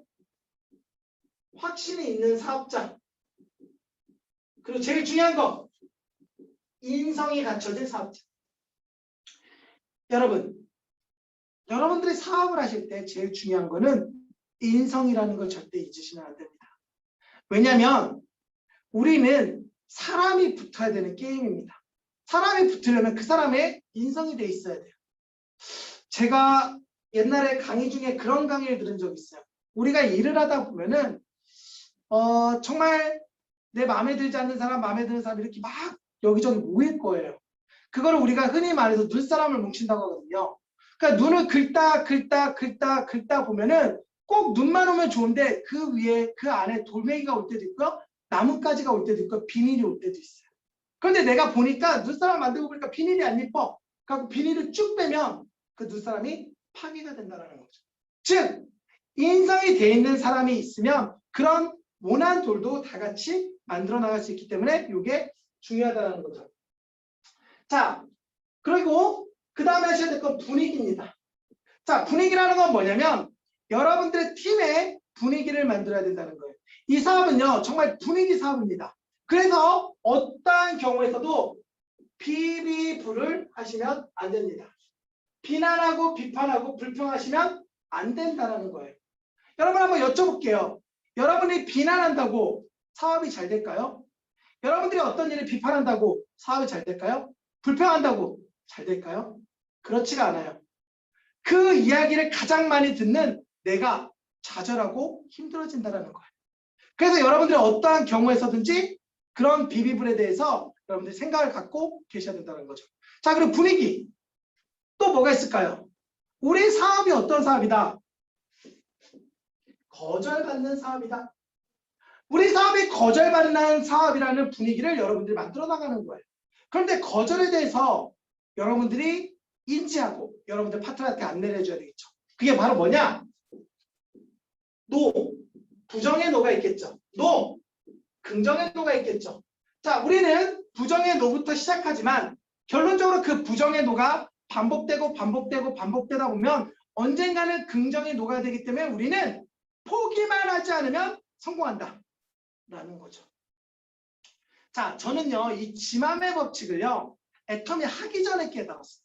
확신이 있는 사업자. 그리고 제일 중요한 거, 인성이 갖춰진 사업자. 여러분들이 사업을 하실 때 제일 중요한 거는 인성이라는 걸 절대 잊으시면 안 됩니다. 왜냐하면 우리는 사람이 붙어야 되는 게임입니다. 사람이 붙으려면 그 사람의 인성이 돼 있어야 돼요. 제가 옛날에 강의 중에 그런 강의를 들은 적이 있어요. 우리가 일을 하다 보면은 정말 내 마음에 들지 않는 사람, 마음에 드는 사람 이렇게 막 여기저기 모일 거예요. 그거를 우리가 흔히 말해서 눈사람을 뭉친다고 하거든요. 그러니까 눈을 긁다 보면은 꼭 눈만 오면 좋은데 그 위에 그 안에 돌멩이가 올 때도 있고요. 나뭇가지가 올 때도 있고 비닐이 올 때도 있어요. 그런데 내가 보니까 눈사람 만들고 보니까 비닐이 안 예뻐. 그래서 비닐을 쭉 빼면 그 눈사람이 파괴가 된다는 거죠. 즉 인성이 돼 있는 사람이 있으면 그런 모난 돌도 다 같이 만들어 나갈 수 있기 때문에 이게 중요하다는 거죠. 자, 그리고 그 다음에 하셔야 될 건 분위기입니다. 자, 분위기라는 건 뭐냐면 여러분들의 팀의 분위기를 만들어야 된다는 거예요. 이 사업은요, 정말 분위기 사업입니다. 그래서 어떠한 경우에서도 비비불을 하시면 안 됩니다. 비난하고 비판하고 불평하시면 안 된다는 거예요. 여러분 한번 여쭤볼게요. 여러분이 비난한다고 사업이 잘 될까요? 여러분들이 어떤 일을 비판한다고 사업이 잘 될까요? 불평한다고 잘 될까요? 그렇지가 않아요. 그 이야기를 가장 많이 듣는 내가 좌절하고 힘들어진다는 거예요. 그래서 여러분들이 어떠한 경우에서든지 그런 비비불에 대해서 여러분들이 생각을 갖고 계셔야 된다는 거죠. 자, 그리고 분위기. 또 뭐가 있을까요? 우리 사업이 어떤 사업이다? 거절받는 사업이다. 우리 사업이 거절받는 사업이라는 분위기를 여러분들이 만들어 나가는 거예요. 그런데 거절에 대해서 여러분들이 인지하고 여러분들 파트너한테 안내를 해줘야 되겠죠. 그게 바로 뭐냐? 노. 부정의 노가 있겠죠. 노. 긍정의 노가 있겠죠. 자, 우리는 부정의 노부터 시작하지만 결론적으로 그 부정의 노가 반복되다 보면 언젠가는 긍정의 노가 되기 때문에 우리는 포기만 하지 않으면 성공한다 라는 거죠. 자, 저는요 이 지맘의 법칙을요 애터미 하기 전에 깨달았어요.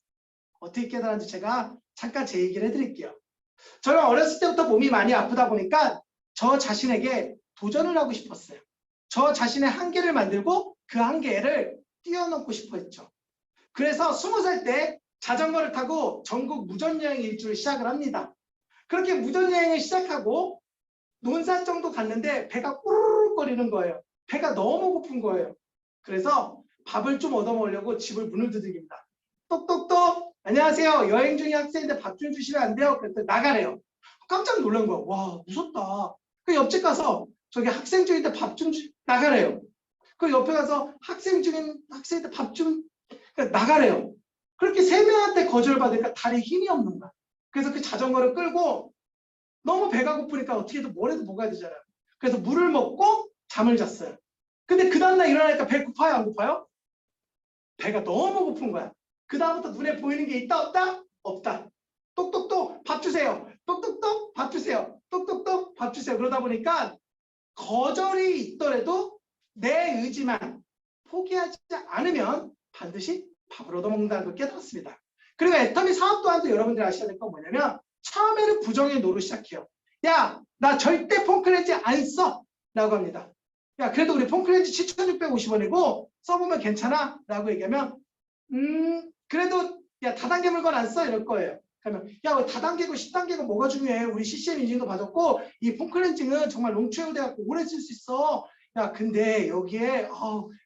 어떻게 깨달았는지 제가 잠깐 제 얘기를 해드릴게요. 저는 어렸을 때부터 몸이 많이 아프다 보니까 저 자신에게 도전을 하고 싶었어요. 저 자신의 한계를 만들고 그 한계를 뛰어넘고 싶어 했죠. 그래서 20살 때 자전거를 타고 전국 무전여행 일주를 시작을 합니다. 그렇게 무전여행을 시작하고 논산 정도 갔는데 배가 꾸르륵거리는 거예요. 배가 너무 고픈 거예요. 그래서 밥을 좀 얻어 먹으려고 집을 문을 두들깁니다. 똑똑똑, 안녕하세요. 여행 중인 학생인데 밥 좀 주시면 안 돼요? 그랬더니 나가래요. 깜짝 놀란 거야. 와, 무섭다. 그 옆집 가서 저기 학생 중인데 밥 좀 나가래요. 그 옆에 가서 학생 중인 학생인데 밥 좀 나가래요. 그렇게 3명한테 거절받으니까 다리에 힘이 없는 거야. 그래서 그 자전거를 끌고 너무 배가 고프니까 어떻게든 뭘 해도 먹어야 되잖아요. 그래서 물을 먹고 잠을 잤어요. 근데 그 다음날 일어나니까 배 고파요, 안 고파요? 배가 너무 고픈 거야. 그 다음부터 눈에 보이는 게 있다, 없다? 없다. 똑똑똑 밥 주세요. 똑똑똑 밥 주세요. 똑똑똑 밥 주세요. 그러다 보니까 거절이 있더라도 내 의지만 포기하지 않으면 반드시 밥을 얻어먹는다는 걸 깨달았습니다. 그리고 애터미 사업 또한도 여러분들이 아셔야 될 건 뭐냐면 처음에는 부정의 노로 시작해요. 야, 나 절대 폼클렌즈 안 써! 라고 합니다. 야, 그래도 우리 폼클렌즈 7,650원이고 써보면 괜찮아? 라고 얘기하면 그래도 야, 다단계 물건 안 써? 이럴 거예요. 그러면 야, 다단계고 10단계가 뭐가 중요해? 우리 CCM 인증도 받았고 이 폼클렌징은 정말 롱체어 돼갖고 오래 쓸 수 있어. 야, 근데 여기에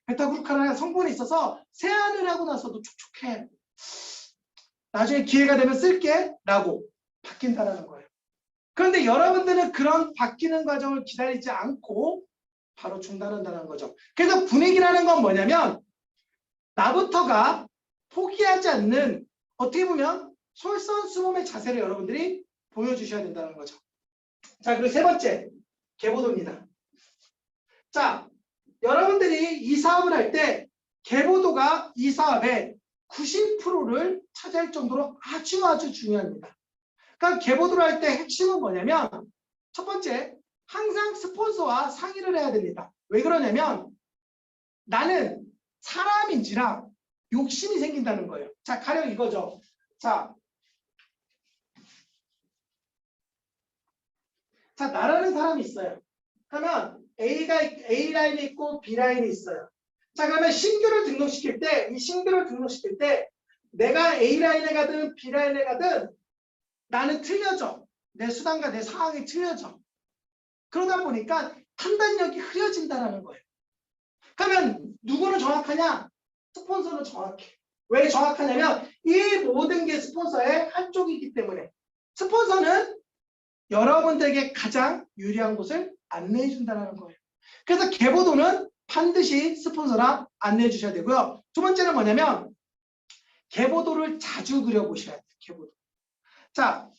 베타그루칸 성분이 있어서 세안을 하고 나서도 촉촉해. 나중에 기회가 되면 쓸게 라고 바뀐다라는 거예요. 그런데 여러분들은 그런 바뀌는 과정을 기다리지 않고 바로 중단한다는 거죠. 그래서 분위기라는 건 뭐냐면 나부터가 포기하지 않는, 어떻게 보면 솔선수범의 자세를 여러분들이 보여주셔야 된다는 거죠. 자, 그리고 세 번째, 계보도입니다. 자, 여러분들이 이 사업을 할 때 계보도가 이 사업의 90%를 차지할 정도로 아주 중요합니다. 그러니까 계보도를 할 때 핵심은 뭐냐면 첫 번째, 항상 스폰서와 상의를 해야 됩니다. 왜 그러냐면 나는 사람인지라 욕심이 생긴다는 거예요. 자, 가령 이거죠. 자, 나라는 사람이 있어요. 그러면 A 라인이 있고 B 라인이 있어요. 자, 그러면 신규를 등록시킬 때, 이 신규를 등록시킬 때 내가 A 라인에 가든 B 라인에 가든 나는 틀려져. 내 수단과 내 상황이 틀려져. 그러다 보니까 판단력이 흐려진다는 거예요. 그러면 누구는 정확하냐? 스폰서는 정확해. 왜 정확하냐면 이 모든 게 스폰서의 한쪽이기 때문에 스폰서는 여러분들에게 가장 유리한 곳을 안내해 준다는 거예요. 그래서 계보도는 반드시 스폰서랑 안내해 주셔야 되고요. 두 번째는 뭐냐면 계보도를 자주 그려보셔야 돼요. 계보도. 자,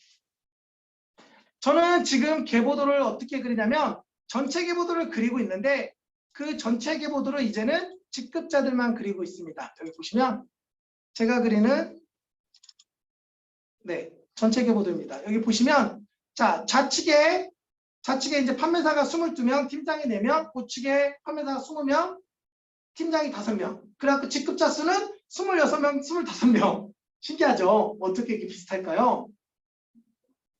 저는 지금 계보도를 어떻게 그리냐면 전체 계보도를 그리고 있는데 그 전체 계보도를 이제는 직급자들만 그리고 있습니다. 여기 보시면 제가 그리는 전체 계보도입니다. 여기 보시면 자, 좌측에 이제 판매사가 22명, 팀장이 4명, 우측에 판매사가 20명, 팀장이 5명. 그래갖고 직급자 수는 26명, 25명. 신기하죠? 어떻게 이렇게 비슷할까요?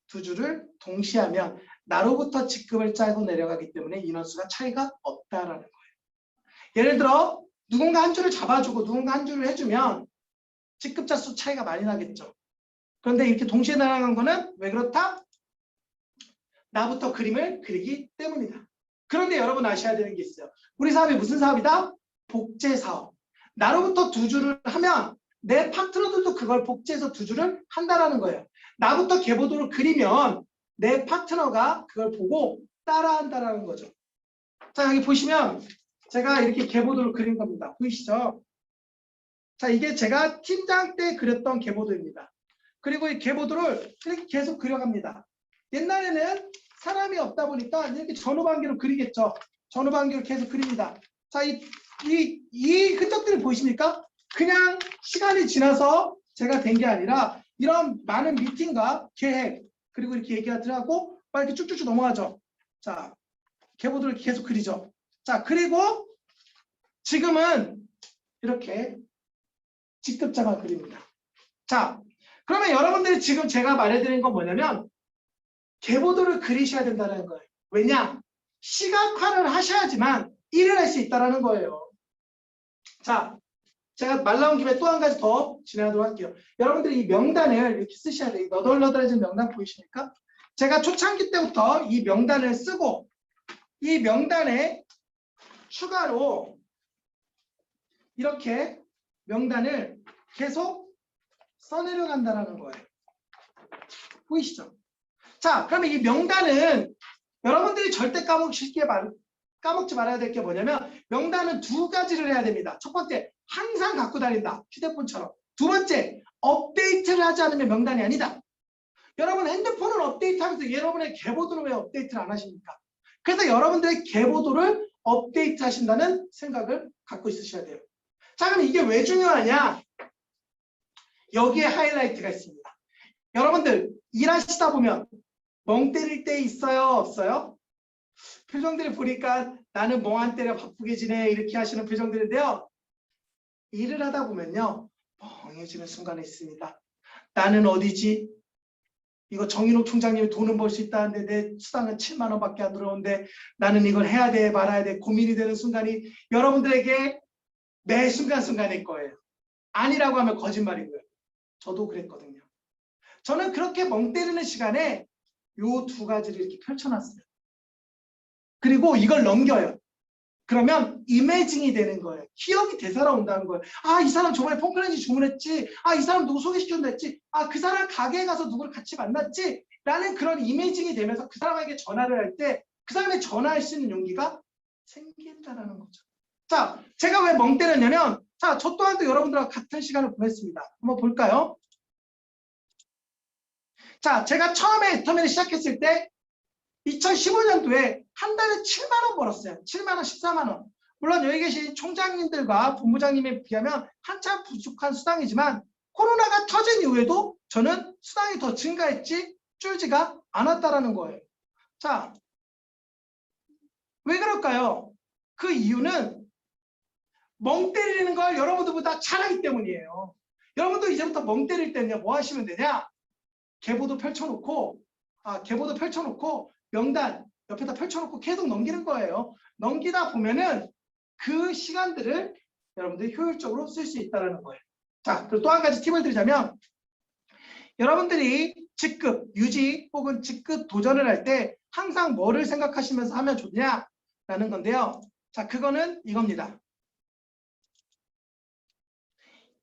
두 줄을 동시에 하면 나로부터 직급을 짜고 내려가기 때문에 인원수가 차이가 없다라는 거예요. 예를 들어 누군가 한 줄을 잡아주고 누군가 한 줄을 해주면 직급자 수 차이가 많이 나겠죠. 그런데 이렇게 동시에 날아간 거는 왜 그렇다? 나부터 그림을 그리기 때문이다. 그런데 여러분 아셔야 되는 게 있어요. 우리 사업이 무슨 사업이다? 복제 사업. 나로부터 두 줄을 하면 내 파트너들도 그걸 복제해서 두 줄을 한다라는 거예요. 나부터 계보도를 그리면 내 파트너가 그걸 보고 따라한다라는 거죠. 자, 여기 보시면 제가 이렇게 계보도를 그린 겁니다. 보이시죠? 자, 이게 제가 팀장 때 그렸던 계보도입니다. 그리고 이 계보도를 이렇게 계속 그려갑니다. 옛날에는 사람이 없다 보니까 이렇게 전후반기로 그리겠죠. 전후반기로 계속 그립니다. 자, 이 흔적들을 보이십니까? 그냥 시간이 지나서 제가 된 게 아니라 이런 많은 미팅과 계획 그리고 이렇게 얘기를 하고 막 이렇게 쭉쭉쭉 넘어가죠. 자, 계보도를 계속 그리죠. 자, 그리고 지금은 이렇게 직급자만 그립니다. 자, 그러면 여러분들이 지금 제가 말해드린 건 뭐냐면 계보도를 그리셔야 된다는 거예요. 왜냐? 시각화를 하셔야지만 일을 할 수 있다는 거예요. 자, 제가 말 나온 김에 또 한 가지 더 진행하도록 할게요. 여러분들이 이 명단을 이렇게 쓰셔야 돼요. 너덜너덜해진 명단 보이십니까? 제가 초창기 때부터 이 명단을 쓰고 이 명단에 추가로 이렇게 명단을 계속 써내려간다는 거예요. 보이시죠? 자, 그러면 이 명단은 여러분들이 절대 까먹지 말아야 될 게 뭐냐면 명단은 두 가지를 해야 됩니다. 첫 번째, 항상 갖고 다닌다. 휴대폰처럼. 두 번째, 업데이트를 하지 않으면 명단이 아니다. 여러분 핸드폰을 업데이트하면서 여러분의 계보도를 왜 업데이트를 안 하십니까? 그래서 여러분들의 계보도를 업데이트 하신다는 생각을 갖고 있으셔야 돼요. 자, 그럼 이게 왜 중요하냐? 여기에 하이라이트가 있습니다. 여러분들 일하시다 보면 멍 때릴 때 있어요? 없어요? 표정들을 보니까 나는 멍 안 때려 바쁘게 지내 이렇게 하시는 표정들인데요. 일을 하다 보면요. 멍해지는 순간이 있습니다. 나는 어디지? 이거 정인호 총장님이 돈은 벌 수 있다는데 내 수당은 7만 원밖에 안 들어오는데 나는 이걸 해야 돼 말아야 돼 고민이 되는 순간이 여러분들에게 매 순간순간일 거예요. 아니라고 하면 거짓말인 거예요. 저도 그랬거든요. 저는 그렇게 멍 때리는 시간에 요 두 가지를 이렇게 펼쳐놨어요. 그리고 이걸 넘겨요. 그러면 이매징이 되는 거예요. 기억이 되살아온다는 거예요. 아, 이 사람 저번에 폼클렌즈 주문했지. 아, 이 사람 누구 소개시켜줬지. 아, 그 사람 가게에 가서 누구를 같이 만났지. 라는 그런 이매징이 되면서 그 사람에게 전화를 할 때 그 사람의 전화할 수 있는 용기가 생긴다는 거죠. 자, 제가 왜 멍 때렸냐면, 자, 저 또한도 여러분들과 같은 시간을 보냈습니다. 한번 볼까요? 자, 제가 처음에 애터미를 시작했을 때 2015년도에 한 달에 7만 원 벌었어요. 7만 원, 14만 원. 물론 여기 계신 총장님들과 본부장님에 비하면 한참 부족한 수당이지만 코로나가 터진 이후에도 저는 수당이 더 증가했지 줄지가 않았다라는 거예요. 자, 왜 그럴까요? 그 이유는 멍 때리는 걸 여러분들보다 잘하기 때문이에요. 여러분도 이제부터 멍 때릴 때는요, 뭐 하시면 되냐? 계보도 펼쳐놓고 명단 옆에다 펼쳐놓고 계속 넘기는 거예요. 넘기다 보면은 그 시간들을 여러분들이 효율적으로 쓸 수 있다는 거예요. 자, 그리고 또 한 가지 팁을 드리자면 여러분들이 직급 유지 혹은 직급 도전을 할 때 항상 뭐를 생각하시면서 하면 좋냐라는 건데요. 자, 그거는 이겁니다.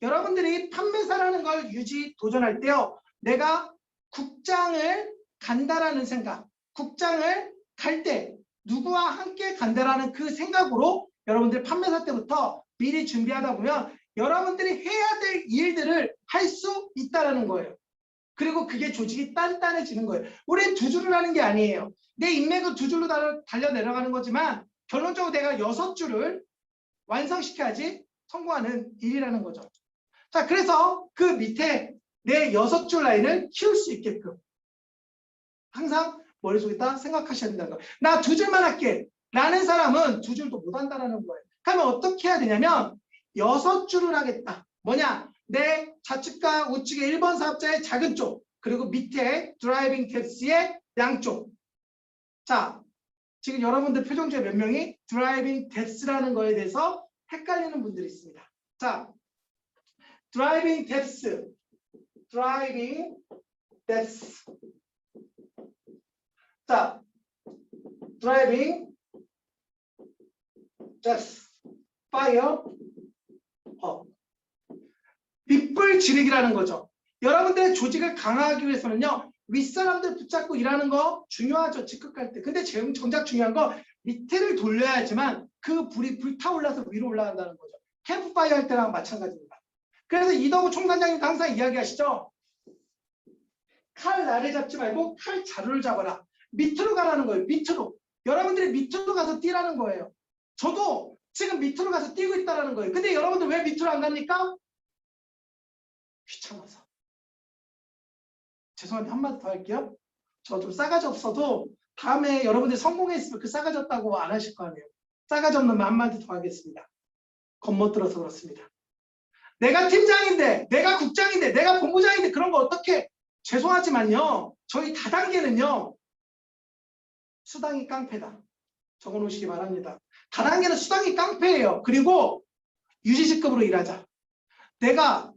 여러분들이 판매사라는 걸 유지 도전할 때요. 내가 국장을 간다라는 생각, 국장을 갈 때 누구와 함께 간다라는 그 생각으로 여러분들 판매사 때부터 미리 준비하다 보면 여러분들이 해야 될 일들을 할 수 있다는 거예요. 그리고 그게 조직이 단단해지는 거예요. 우리는 두 줄을 하는 게 아니에요. 내 인맥은 두 줄로 달려 내려가는 거지만 결론적으로 내가 6줄을 완성시켜야지 성공하는 일이라는 거죠. 자, 그래서 그 밑에 내 6줄 라인을 키울 수 있게끔 항상 머릿속에다 생각하셔야 된다는 거예요. 나 2줄만 할게 라는 사람은 2줄도 못 한다는 거예요. 그러면 어떻게 해야 되냐면 6줄을 하겠다. 뭐냐? 내 좌측과 우측의 1번 사업자의 작은 쪽, 그리고 밑에 드라이빙 탭스의 양쪽. 자, 지금 여러분들 표정 중에 몇 명이 드라이빙 탭스라는 거에 대해서 헷갈리는 분들이 있습니다. 자, 드라이빙 탭스, 드라이빙 탭스. 자, 드라이빙 탭스, 파이어 업. 밑불 지르기라는 거죠. 여러분들의 조직을 강화하기 위해서는요, 윗사람들 붙잡고 일하는 거 중요하죠. 직급 갈 때. 근데 정작 중요한 거 밑에를 돌려야지만 그 불이 불타올라서 위로 올라간다는 거죠. 캠프파이어 할 때랑 마찬가지입니다. 그래서 이덕우 총단장님도 항상 이야기하시죠. 칼 날을 잡지 말고 칼 자루를 잡아라. 밑으로 가라는 거예요. 밑으로. 여러분들이 밑으로 가서 뛰라는 거예요. 저도 지금 밑으로 가서 뛰고 있다는 거예요. 근데 여러분들 왜 밑으로 안 갑니까? 귀찮아서. 죄송한데 한마디 더 할게요. 저 좀 싸가지 없어도 다음에 여러분들이 성공했으면 그 싸가지 없다고 안 하실 거 아니에요. 싸가지 없는 말 한마디 더 하겠습니다. 겁못 들어서 그렇습니다. 내가 팀장인데, 내가 국장인데, 내가 본부장인데 그런 거 어떻게? 죄송하지만요. 저희 다단계는요. 수당이 깡패다. 적어놓으시기 바랍니다. 다단계는 수당이 깡패예요. 그리고 유지직급으로 일하자. 내가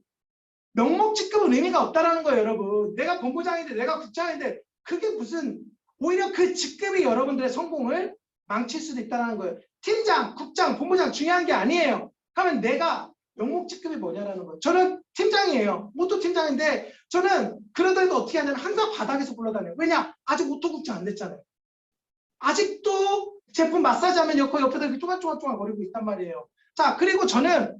명목직급은 의미가 없다라는 거예요, 여러분. 내가 본부장인데, 내가 국장인데 그게 무슨 오히려 그 직급이 여러분들의 성공을 망칠 수도 있다는 거예요. 팀장, 국장, 본부장 중요한 게 아니에요. 그러면 내가 명목직급이 뭐냐라는 거예요. 저는 팀장이에요. 오토 팀장인데 저는 그러더라도 어떻게 하냐면 항상 바닥에서 굴러다녀요. 왜냐? 아직 오토 국장 안 됐잖아요. 아직도 제품 마사지 하면 옆에다 이렇게 쪼각쪼각 거리고 있단 말이에요. 자, 그리고 저는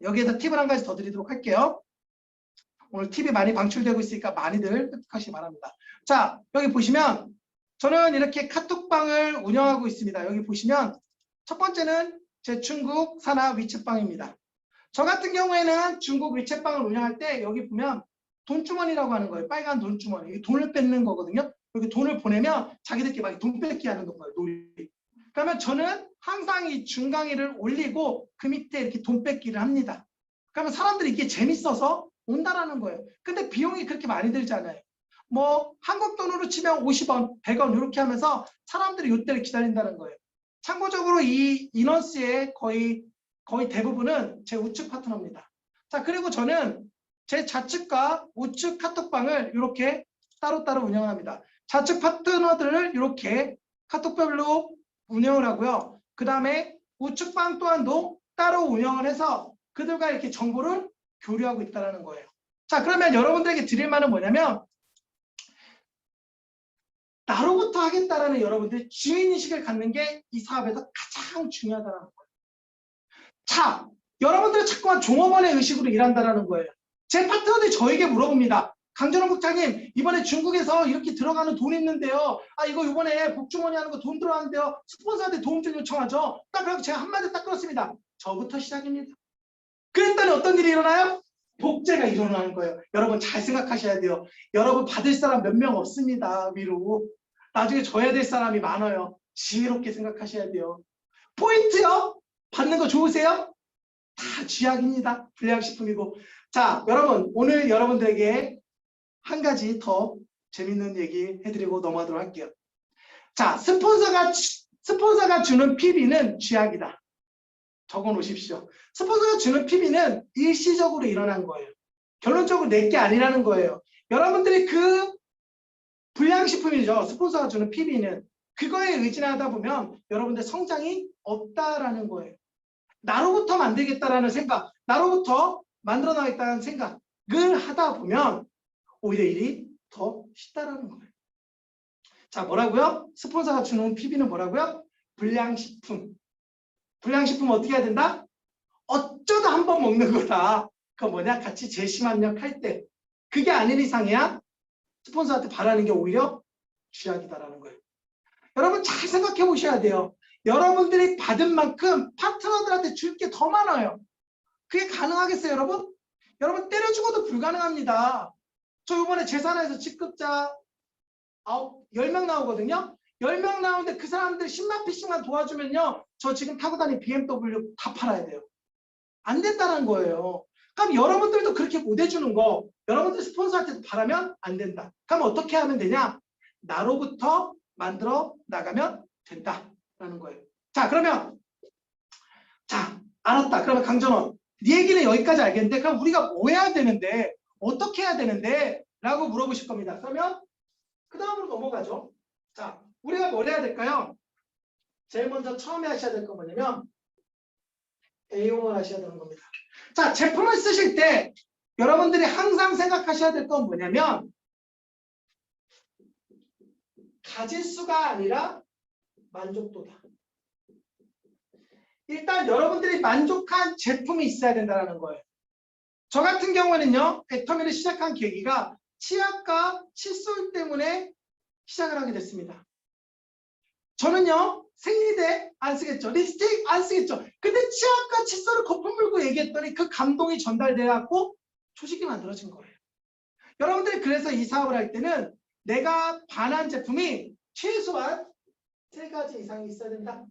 여기에서 팁을 한 가지 더 드리도록 할게요. 오늘 팁이 많이 방출되고 있으니까 많이들 획득하시기 바랍니다. 자, 여기 보시면 저는 이렇게 카톡방을 운영하고 있습니다. 여기 보시면 첫 번째는 제 중국 산하 위챗방입니다. 저 같은 경우에는 중국 위챗방을 운영할 때 여기 보면 돈주머니라고 하는 거예요. 빨간 돈주머니. 돈을 뺏는 거거든요. 여기 돈을 보내면 자기들끼리 막 돈 뺏기 하는 거예요. 놀이. 그러면 저는 항상 이 중강의를 올리고 그 밑에 이렇게 돈 뺏기를 합니다. 그러면 사람들이 이게 재밌어서 온다라는 거예요. 근데 비용이 그렇게 많이 들잖아요. 뭐 한국 돈으로 치면 50원, 100원 이렇게 하면서 사람들이 이때를 기다린다는 거예요. 참고적으로 이 인원수의 거의 대부분은 제 우측 파트너입니다. 자, 그리고 저는 제 좌측과 우측 카톡방을 이렇게 따로따로 운영을 합니다. 좌측 파트너들을 이렇게 카톡별로 운영을 하고요. 그 다음에 우측방 또한도 따로 운영을 해서 그들과 이렇게 정보를 교류하고 있다는 거예요. 자, 그러면 여러분들에게 드릴 말은 뭐냐면 나로부터 하겠다라는 여러분들의 주인의식을 갖는 게 이 사업에서 가장 중요하다는 거예요. 자, 여러분들은 자꾸만 종업원의 의식으로 일한다는 거예요. 제 파트너들이 저에게 물어봅니다. 강전원 국장님, 이번에 중국에서 이렇게 들어가는 돈 있는데요. 아, 이거 이번에 복주머니 하는 거 돈 들어가는데요. 스폰서한테 도움 좀 요청하죠. 딱 그래서 제가 한마디 딱 끊었습니다. 저부터 시작입니다. 그랬더니 어떤 일이 일어나요? 복제가 일어나는 거예요. 여러분 잘 생각하셔야 돼요. 여러분 받을 사람 몇 명 없습니다. 위로. 나중에 줘야 될 사람이 많아요. 지혜롭게 생각하셔야 돼요. 포인트요? 받는 거 좋으세요? 다 쥐약입니다. 불량식품이고. 자, 여러분 오늘 여러분들에게 한 가지 더 재밌는 얘기 해드리고 넘어가도록 할게요. 자, 스폰서가 주는 PB는 쥐약이다. 적어 놓으십시오. 스폰서가 주는 PB는 일시적으로 일어난 거예요. 결론적으로 내 게 아니라는 거예요. 여러분들이 그 불량식품이죠. 스폰서가 주는 PB는 그거에 의지하다 보면 여러분들 성장이 없다라는 거예요. 나로부터 만들겠다라는 생각, 나로부터 만들어 나가겠다는 생각을 하다 보면 오히려 일이 더 쉽다라는 거예요. 자, 뭐라고요? 스폰서가 주는 PB는 뭐라고요? 불량식품. 불량식품 어떻게 해야 된다? 어쩌다 한 번 먹는 거다. 그거 뭐냐? 같이 재심합력 할 때. 그게 아닌 이상이야 스폰서한테 바라는 게 오히려 쥐약이다라는 거예요. 여러분 잘 생각해 보셔야 돼요. 여러분들이 받은 만큼 파트너들한테 줄 게 더 많아요. 그게 가능하겠어요, 여러분? 여러분 때려 죽어도 불가능합니다. 저 이번에 재산에서 직급자 10명 나오거든요. 10명 나오는데 그 사람들 10만 피씩만 도와주면요. 저 지금 타고 다니는 BMW 다 팔아야 돼요. 안 된다는 거예요. 그럼 여러분들도 그렇게 못 해주는 거 여러분들 스폰서한테 바라면 안 된다. 그럼 어떻게 하면 되냐? 나로부터 만들어 나가면 된다라는 거예요. 자, 그러면 자, 알았다. 그러면 강전원 네 얘기는 여기까지 알겠는데 그럼 우리가 뭐 해야 되는데 어떻게 해야 되는데 라고 물어보실 겁니다. 그러면 그 다음으로 넘어가죠. 자, 우리가 뭘 해야 될까요? 제일 먼저 처음에 하셔야 될 건 뭐냐면 애용을 하셔야 되는 겁니다. 자, 제품을 쓰실 때 여러분들이 항상 생각하셔야 될 건 뭐냐면 가짓수가 아니라 만족도다. 일단 여러분들이 만족한 제품이 있어야 된다는 거예요. 저 같은 경우에는요. 애터미를 시작한 계기가 치약과 칫솔 때문에 시작을 하게 됐습니다. 저는요. 생리대 안 쓰겠죠. 립스틱 안 쓰겠죠. 근데 치약과 칫솔을 거품 물고 얘기했더니 그 감동이 전달돼갖고 초식이 만들어진 거예요. 여러분들이 그래서 이 사업을 할 때는 내가 반한 제품이 최소한 3가지 이상이 있어야 된다.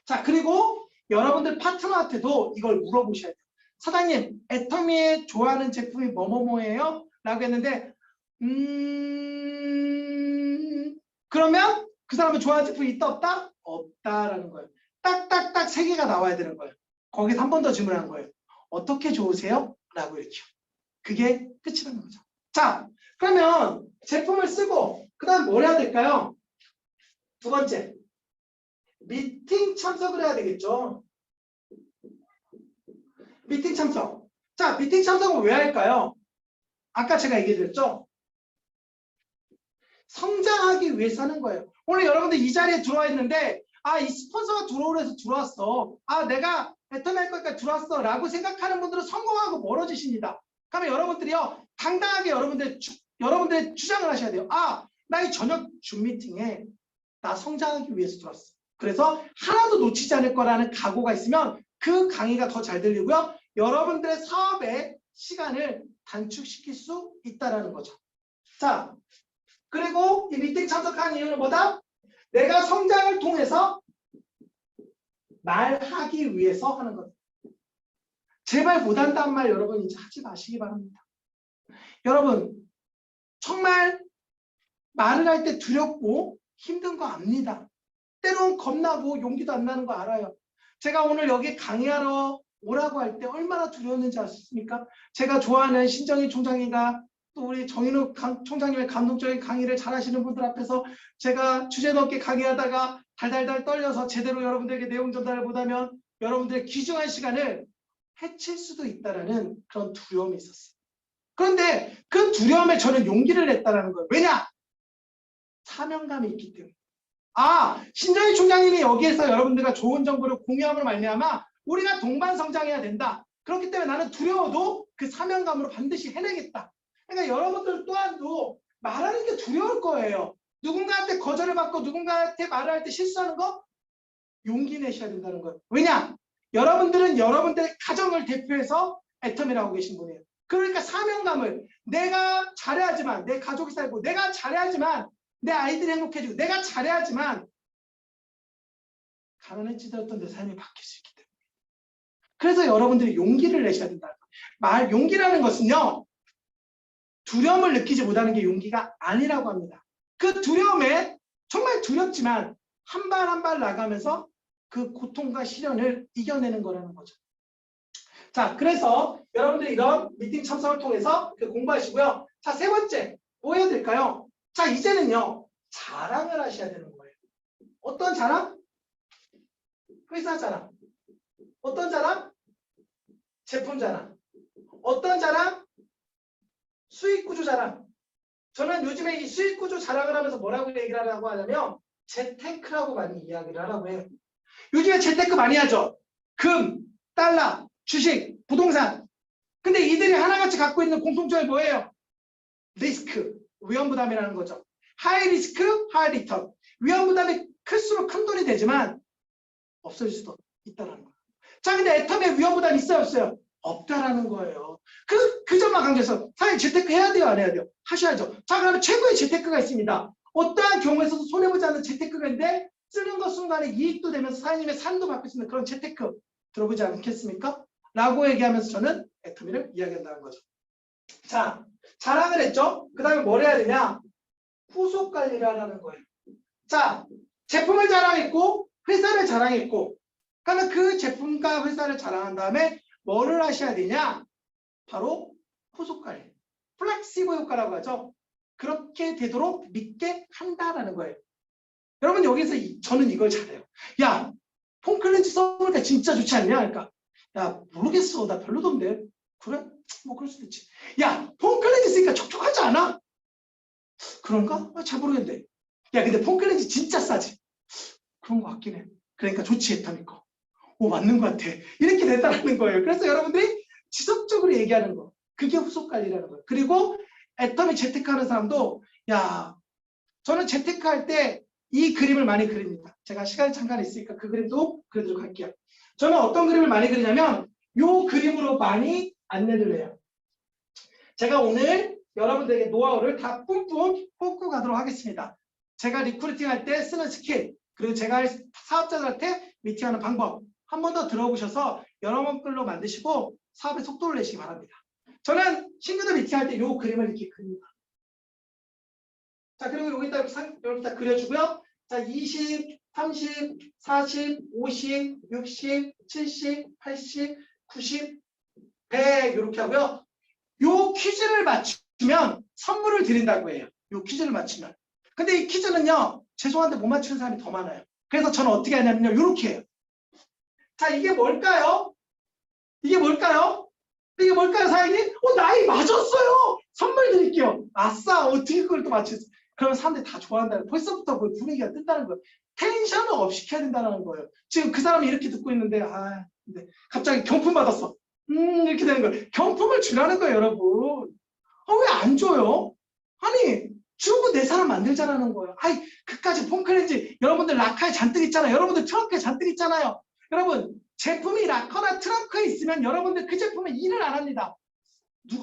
자, 그리고 여러분들 파트너한테도 이걸 물어보셔야 돼요. 사장님, 애터미에 좋아하는 제품이 뭐뭐뭐예요? 라고 했는데 그러면 그 사람은 좋아하는 제품이 있다 없다? 없다라는 거예요. 딱딱딱 3개가 나와야 되는 거예요. 거기서 한 번 더 질문한 거예요. 어떻게 좋으세요? 라고 이렇게요. 그게 끝이라는 거죠. 자, 그러면 제품을 쓰고 그 다음 뭘 해야 될까요? 두 번째, 미팅 참석을 해야 되겠죠. 미팅 참석. 자, 미팅 참석은 왜 할까요? 아까 제가 얘기 드렸죠. 성장하기 위해서 하는 거예요. 오늘 여러분들 이 자리에 들어와 있는데 아, 이 스폰서가 들어오래서 들어왔어. 아, 내가 애터미 할 거니까 들어왔어 라고 생각하는 분들은 성공하고 멀어지십니다. 그러면 여러분들이요. 당당하게 여러분들의 주장을 하셔야 돼요. 아, 나 이 저녁 줌 미팅에 나 성장하기 위해서 들어왔어. 그래서 하나도 놓치지 않을 거라는 각오가 있으면 그 강의가 더 잘 들리고요. 여러분들의 사업의 시간을 단축시킬 수 있다는 거죠. 자, 그리고 이 미팅 참석한 이유는 뭐다? 내가 성장을 통해서 말하기 위해서 하는 것. 제발 못한다는 말 여러분 이제 하지 마시기 바랍니다. 여러분 정말 말을 할 때 두렵고 힘든 거 압니다. 때론 겁나고 용기도 안 나는 거 알아요. 제가 오늘 여기 강의하러 오라고 할 때 얼마나 두려웠는지 아십니까? 제가 좋아하는 신정희 총장이가 또 우리 정인욱 총장님의 감동적인 강의를 잘 하시는 분들 앞에서 제가 주제 넘게 강의하다가 달달달 떨려서 제대로 여러분들에게 내용 전달을 못하면 여러분들의 귀중한 시간을 해칠 수도 있다라는 그런 두려움이 있었어요. 그런데 그 두려움에 저는 용기를 냈다라는 거예요. 왜냐? 사명감이 있기 때문에. 신정희 총장님이 여기에서 여러분들과 좋은 정보를 공유함으로 말미암아 우리가 동반 성장해야 된다. 그렇기 때문에 나는 두려워도 그 사명감으로 반드시 해내겠다. 그러니까 여러분들 또한도 말하는 게 두려울 거예요. 누군가한테 거절을 받고 누군가한테 말을 할 때 실수하는 거 용기 내셔야 된다는 거예요. 왜냐? 여러분들은 여러분들의 가정을 대표해서 애텀이라고 하고 계신 분이에요. 그러니까 사명감을 내가 잘해야지만 내 가족이 살고 내가 잘해야지만 내 아이들이 행복해지고 내가 잘해야지만 가난에 찌들었던 내 삶이 바뀔 수 있기 때문에. 그래서 여러분들이 용기를 내셔야 된다. 용기라는 것은요. 두려움을 느끼지 못하는 게 용기가 아니라고 합니다. 그 두려움에 정말 두렵지만 한 발 한 발 나가면서 그 고통과 시련을 이겨내는 거라는 거죠. 자, 그래서 여러분들이 이런 미팅 참석을 통해서 공부하시고요. 자, 세 번째 뭐 해야 될까요? 자, 이제는요. 자랑을 하셔야 되는 거예요. 어떤 자랑? 회사 자랑. 어떤 자랑? 제품 자랑. 어떤 자랑? 수익 구조 자랑. 저는 요즘에 이 수익 구조 자랑을 하면서 뭐라고 얘기를 하라고 하냐면 재테크라고 많이 이야기를 하라고 해요. 요즘에 재테크 많이 하죠. 금, 달러, 주식, 부동산. 근데 이들이 하나같이 갖고 있는 공통점이 뭐예요? 리스크, 위험부담이라는 거죠. 하이 리스크, 하이 리턴. 위험부담이 클수록 큰 돈이 되지만 없어질 수도 있다는 거예요. 자, 근데 애텀에 위험부담이 있어요, 없어요? 없다라는 거예요. 그 점만 강조해서 사장님 재테크 해야 돼요, 안 해야 돼요? 하셔야죠. 자, 그러면 최고의 재테크가 있습니다. 어떠한 경우에서도 손해보지 않는 재테크가 있는데 쓰는 것 순간에 이익도 되면서 사장님의 삶도 바뀔 수 있는 그런 재테크 들어보지 않겠습니까? 라고 얘기하면서 저는 애터미를 이야기한다는 거죠. 자, 자랑을 했죠? 그 다음에 뭘 해야 되냐? 후속 관리를 하라는 거예요. 자, 제품을 자랑했고 회사를 자랑했고 그러면 그 제품과 회사를 자랑한 다음에 뭐를 하셔야 되냐? 바로 후속 관리. 플렉시브 효과라고 하죠. 그렇게 되도록 믿게 한다라는 거예요. 여러분 여기서 저는 이걸 잘해요. 야, 폼클렌즈 써보니까 진짜 좋지 않냐? 그러니까 야, 모르겠어. 나 별로던데. 그래? 뭐 그럴 수도 있지. 야, 폼클렌즈 쓰니까 촉촉하지 않아? 그런가? 잘 모르겠는데. 야, 근데 폼클렌즈 진짜 싸지? 그런 거 같긴 해. 그러니까 좋지, 애터미 거. 오, 맞는 것 같아. 이렇게 된다는 거예요. 그래서 여러분들이 지속적으로 얘기하는 거. 그게 후속 관리라는 거예요. 그리고 애터미 재테크 하는 사람도 야, 저는 재테크 할 때 이 그림을 많이 그립니다. 제가 시간이 잠깐 있으니까 그 그림도 그리도록 할게요. 저는 어떤 그림을 많이 그리냐면 이 그림으로 많이 안내를 해요. 제가 오늘 여러분들에게 노하우를 다 뿜뿜 뽑고 가도록 하겠습니다. 제가 리크루팅 할 때 쓰는 스킬, 그리고 제가 사업자들한테 미팅하는 방법 한 번 더 들어보셔서 여러분들로 만드시고 사업의 속도를 내시기 바랍니다. 저는 친구들 미팅할 때 이 그림을 이렇게 그립니다. 자, 그리고 여기다 그려주고요. 자, 20, 30, 40, 50, 60, 70, 80, 90, 100 이렇게 하고요. 요 퀴즈를 맞추면 선물을 드린다고 해요. 요 퀴즈를 맞추면. 근데 이 퀴즈는요. 죄송한데 못 맞추는 사람이 더 많아요. 그래서 저는 어떻게 하냐면요. 요렇게 해요. 자, 이게 뭘까요? 이게 뭘까요? 이게 뭘까요, 사장님? 나이 맞았어요. 선물 드릴게요. 아싸, 어떻게 그걸 또 맞췄어? 그러면 사람들이 다 좋아한다는 거예요. 벌써부터 그 분위기가 뜬다는 거예요. 텐션을 업 시켜야 된다는 거예요. 지금 그 사람이 이렇게 듣고 있는데, 근데 갑자기 경품 받았어. 이렇게 되는 거예요. 경품을 주라는 거예요, 여러분. 왜 안 줘요? 아니, 주고 내 사람 만들자라는 거예요. 그까지 폼클렌즈, 여러분들 라카에 잔뜩 있잖아요. 여러분들 트렁크에 잔뜩 있잖아요. 여러분, 제품이 라커나 트렁크에 있으면 여러분들 그 제품에 일을 안 합니다.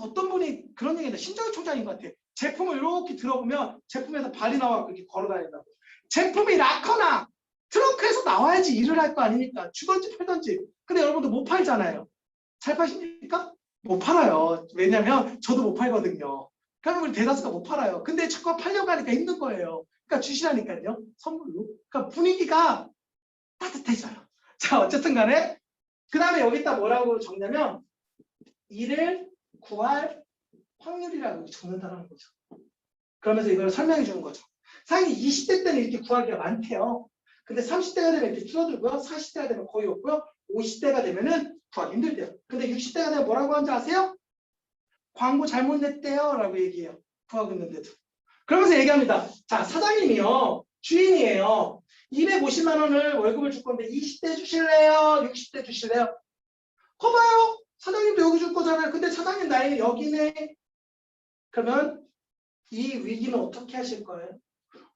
어떤 분이 그런 얘기했는데 신정희 총장인 것 같아요. 제품을 이렇게 들어보면 제품에서 발이 나와 이렇게 걸어 다닌다고. 제품이 라커나 트렁크에서 나와야지 일을 할 거 아닙니까? 주던지 팔던지. 근데 여러분들 못 팔잖아요. 잘 파십니까? 못 팔아요. 왜냐면 저도 못 팔거든요. 그러면 우리 대다수가 못 팔아요. 근데 자꾸 팔려고 하니까 힘든 거예요. 그러니까 주시라니까요. 선물로. 그러니까 분위기가 따뜻해져요. 자, 어쨌든 간에 그 다음에 여기다 뭐라고 적냐면 일을 구할 확률이라고 적는다는 거죠. 그러면서 이걸 설명해 주는 거죠. 사장님 20대 때는 이렇게 구하기가 많대요. 근데 30대가 되면 이렇게 줄어들고요. 40대가 되면 거의 없고요. 50대가 되면은 구하기 힘들대요. 근데 60대가 되면 뭐라고 하는지 아세요? 광고 잘못 냈대요 라고 얘기해요. 구하고 있는데도. 그러면서 얘기합니다. 자, 사장님이요. 주인이에요. 250만 원을 월급을 줄 건데 20대 주실래요? 60대 주실래요? 거봐요. 사장님도 여기 줄 거잖아요. 근데 사장님 나이는 여기네. 그러면 이 위기는 어떻게 하실 거예요?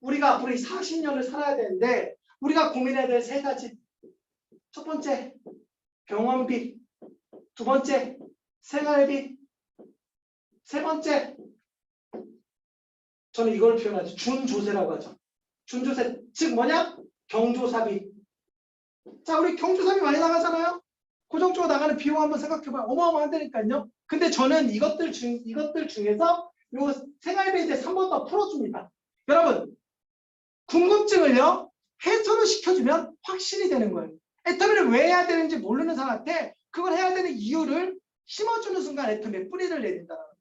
우리가 앞으로 40년을 살아야 되는데 우리가 고민해야 될 세 가지. 첫 번째, 병원비. 두 번째, 생활비. 세 번째, 저는 이걸 표현하죠. 준조세라고 하죠. 준조세, 즉 뭐냐? 경조사비. 자, 우리 경조사비 많이 나가잖아요. 고정적으로 나가는 비용 한번 생각해봐요. 어마어마한다니까요. 근데 저는 이것들 중에서 요 생활비에 대해 3번 더 풀어줍니다. 여러분, 궁금증을요, 해소를 시켜주면 확신이 되는 거예요. 애터미를 왜 해야 되는지 모르는 사람한테 그걸 해야 되는 이유를 심어주는 순간 애터미에 뿌리를 내린다는 거예요.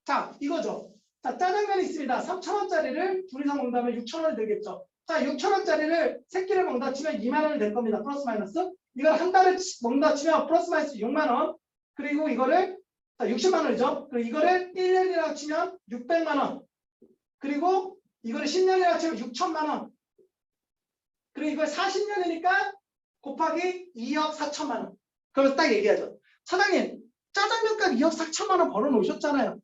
자, 이거죠. 자, 짜장면이 있습니다. 3,000원짜리를 둘이서 먹는다면 6,000원이 되겠죠. 자, 6,000원짜리를 세 끼를 먹는다 치면 2만 원이 될 겁니다. 플러스 마이너스. 이걸 한 달을 먹는다 치면 플러스 마이너스 6만 원. 그리고 이거를, 자, 60만 원이죠. 그리고 이거를 1년이라고 치면 600만 원. 그리고 이거를 10년이라고 치면 6천만 원. 그리고 이걸 40년이니까 곱하기 2억 4천만 원. 그러면서 딱 얘기하죠. 사장님, 짜장면값 2억 4천만 원 벌어 놓으셨잖아요.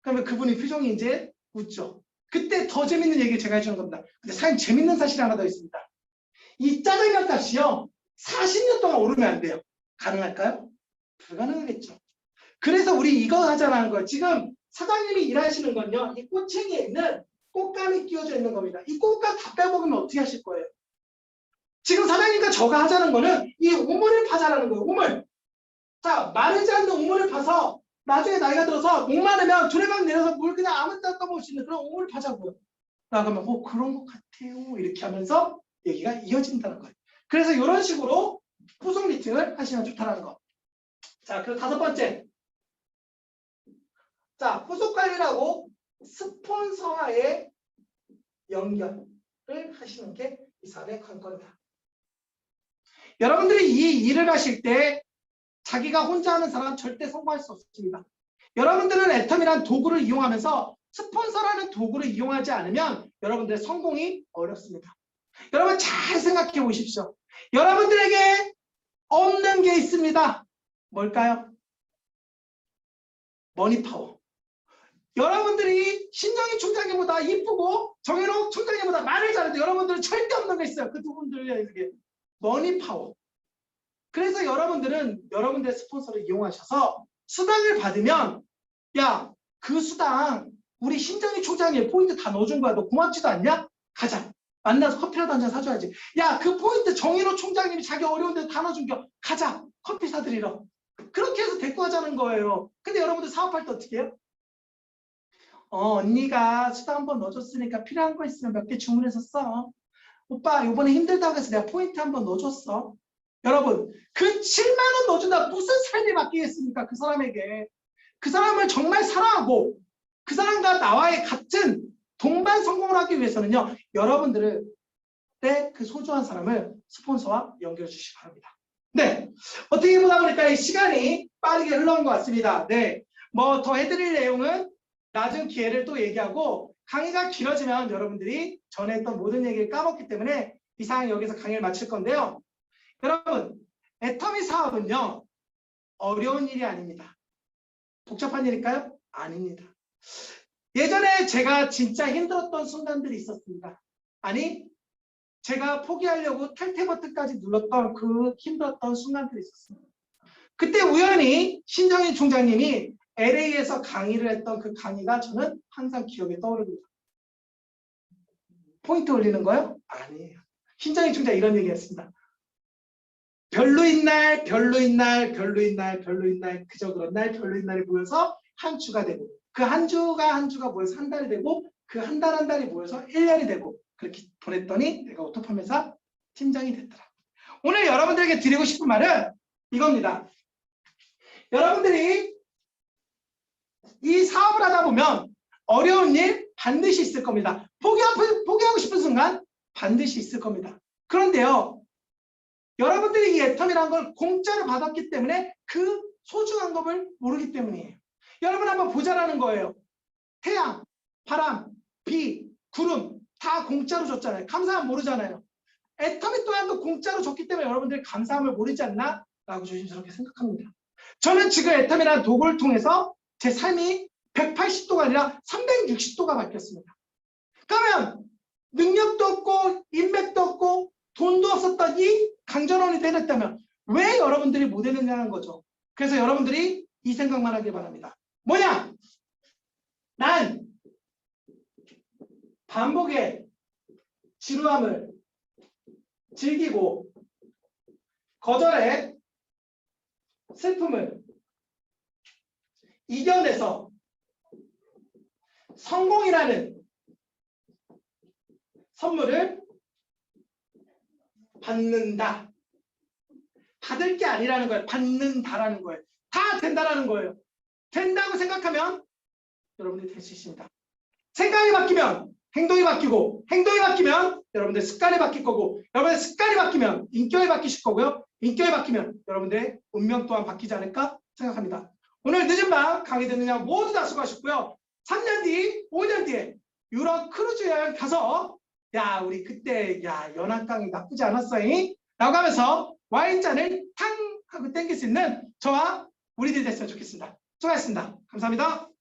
그러면 그분의 표정이 이제 웃죠. 그때 더 재밌는 얘기 제가 해주는 겁니다. 근데 사장님 재밌는 사실이 하나 더 있습니다. 이 짜장면 값이요. 40년 동안 오르면 안 돼요. 가능할까요? 불가능하겠죠. 그래서 우리 이거 하자는 거예요. 지금 사장님이 일하시는 건요. 이 꼬챙이에 있는 꽃감이 끼워져 있는 겁니다. 이 꽃감 다 빼먹으면 어떻게 하실 거예요? 지금 사장님과 저가 하자는 거는 이 우물을 파자라는 거예요. 우물. 자, 마르지 않는 우물을 파서 나중에 나이가 들어서 목 마르면 두레박 내려서 물 그냥 아무 데나 떠먹을 수 있는 그런 우물을 파자고요. 나가면 뭐 그런 것 같아요. 이렇게 하면서 얘기가 이어진다는 거예요. 그래서 이런 식으로 후속 미팅을 하시면 좋다는 거. 자, 그리고 다섯 번째. 자, 후속 관리라고 스폰서와의 연결을 하시는 게 이 사업의 관건이다. 여러분들이 이 일을 하실 때 자기가 혼자 하는 사람은 절대 성공할 수 없습니다. 여러분들은 애텀이라는 도구를 이용하면서 스폰서라는 도구를 이용하지 않으면 여러분들의 성공이 어렵습니다. 여러분 잘 생각해 보십시오. 여러분들에게 없는 게 있습니다. 뭘까요? 머니파워. 여러분들이 신정희 총장님보다 이쁘고 정현옥 총장님보다 말을 잘해도 여러분들은 절대 없는 게 있어요. 그 두 분들의 그게 머니파워. 그래서 여러분들은 여러분들의 스폰서를 이용하셔서 수당을 받으면 야, 그 수당 우리 신정희 총장이 포인트 다 넣어준 거야. 너 고맙지도 않냐? 가자. 만나서 커피라도 한 잔 사줘야지. 야, 그 포인트 정인호 총장님이 자기 어려운데 다 넣어준 거 가자. 커피 사드리러. 그렇게 해서 데리고 하자는 거예요. 근데 여러분들 사업할 때 어떻게 해요? 언니가 수당 한번 넣어줬으니까 필요한 거 있으면 몇 개 주문해서 써. 오빠 이번에 힘들다고 해서 내가 포인트 한번 넣어줬어. 여러분 그 7만 원 넣어준다 무슨 삶이 바뀌겠습니까? 그 사람에게. 그 사람을 정말 사랑하고 그 사람과 나와의 같은 동반 성공을 하기 위해서는요. 여러분들의 그 소중한 사람을 스폰서와 연결해 주시기 바랍니다. 네, 어떻게 보다 보니까 이 시간이 빠르게 흘러온 것 같습니다. 네, 뭐 더 해드릴 내용은 낮은 기회를 또 얘기하고 강의가 길어지면 여러분들이 전에 했던 모든 얘기를 까먹기 때문에 이상 여기서 강의를 마칠 건데요. 여러분, 애터미 사업은요. 어려운 일이 아닙니다. 복잡한 일일까요? 아닙니다. 예전에 제가 진짜 힘들었던 순간들이 있었습니다. 아니, 제가 포기하려고 탈퇴 버튼까지 눌렀던 그 힘들었던 순간들이 있었습니다. 그때 우연히 신정희 총장님이 LA에서 강의를 했던 그 강의가 저는 항상 기억에 떠오릅니다. 포인트 올리는 거요? 아니에요. 신정희 총장 이런 얘기했습니다. 별로인 날, 별로인 날, 별로인 날, 별로인 날, 그저 그런 날, 별로인 날이 모여서 한 주가 되고 그 한 주가 모여서 한 달이 되고 그 한 달 한 달이 모여서 1년이 되고 그렇게 보냈더니 내가 오토팜회사 팀장이 됐더라. 오늘 여러분들에게 드리고 싶은 말은 이겁니다. 여러분들이 이 사업을 하다 보면 어려운 일 반드시 있을 겁니다. 포기하고 싶은 순간 반드시 있을 겁니다. 그런데요, 여러분들이 이 애텀이라는 걸 공짜로 받았기 때문에 그 소중한 법을 모르기 때문이에요. 여러분 한번 보자라는 거예요. 태양, 바람, 비, 구름 다 공짜로 줬잖아요. 감사함 모르잖아요. 애터미 또한도 공짜로 줬기 때문에 여러분들이 감사함을 모르지 않나? 라고 조심스럽게 생각합니다. 저는 지금 애터미라는 도구를 통해서 제 삶이 180도가 아니라 360도가 바뀌었습니다. 그러면 능력도 없고 인맥도 없고 돈도 없었던 이 강전원이 되었다면 왜 여러분들이 못 해냈냐는 거죠. 그래서 여러분들이 이 생각만 하길 바랍니다. 뭐냐? 난 반복의 지루함을 즐기고 거절의 슬픔을 이겨내서 성공이라는 선물을 받는다. 받을 게 아니라는 거예요. 받는다라는 거예요. 다 된다라는 거예요. 된다고 생각하면 여러분들이 될 수 있습니다. 생각이 바뀌면 행동이 바뀌고, 행동이 바뀌면 여러분들 습관이 바뀔 거고, 여러분들 습관이 바뀌면 인격이 바뀌실 거고요. 인격이 바뀌면 여러분들의 운명 또한 바뀌지 않을까 생각합니다. 오늘 늦은 밤 강의 듣느냐 모두 다 수고하셨고요. 3년 뒤, 5년 뒤에 유럽 크루즈 여행 가서 야 우리 그때 야 연안강이 나쁘지 않았어잉? 라고 하면서 와인잔을 탕 하고 땡길 수 있는 저와 우리들이 됐으면 좋겠습니다. 수고하셨습니다. 감사합니다.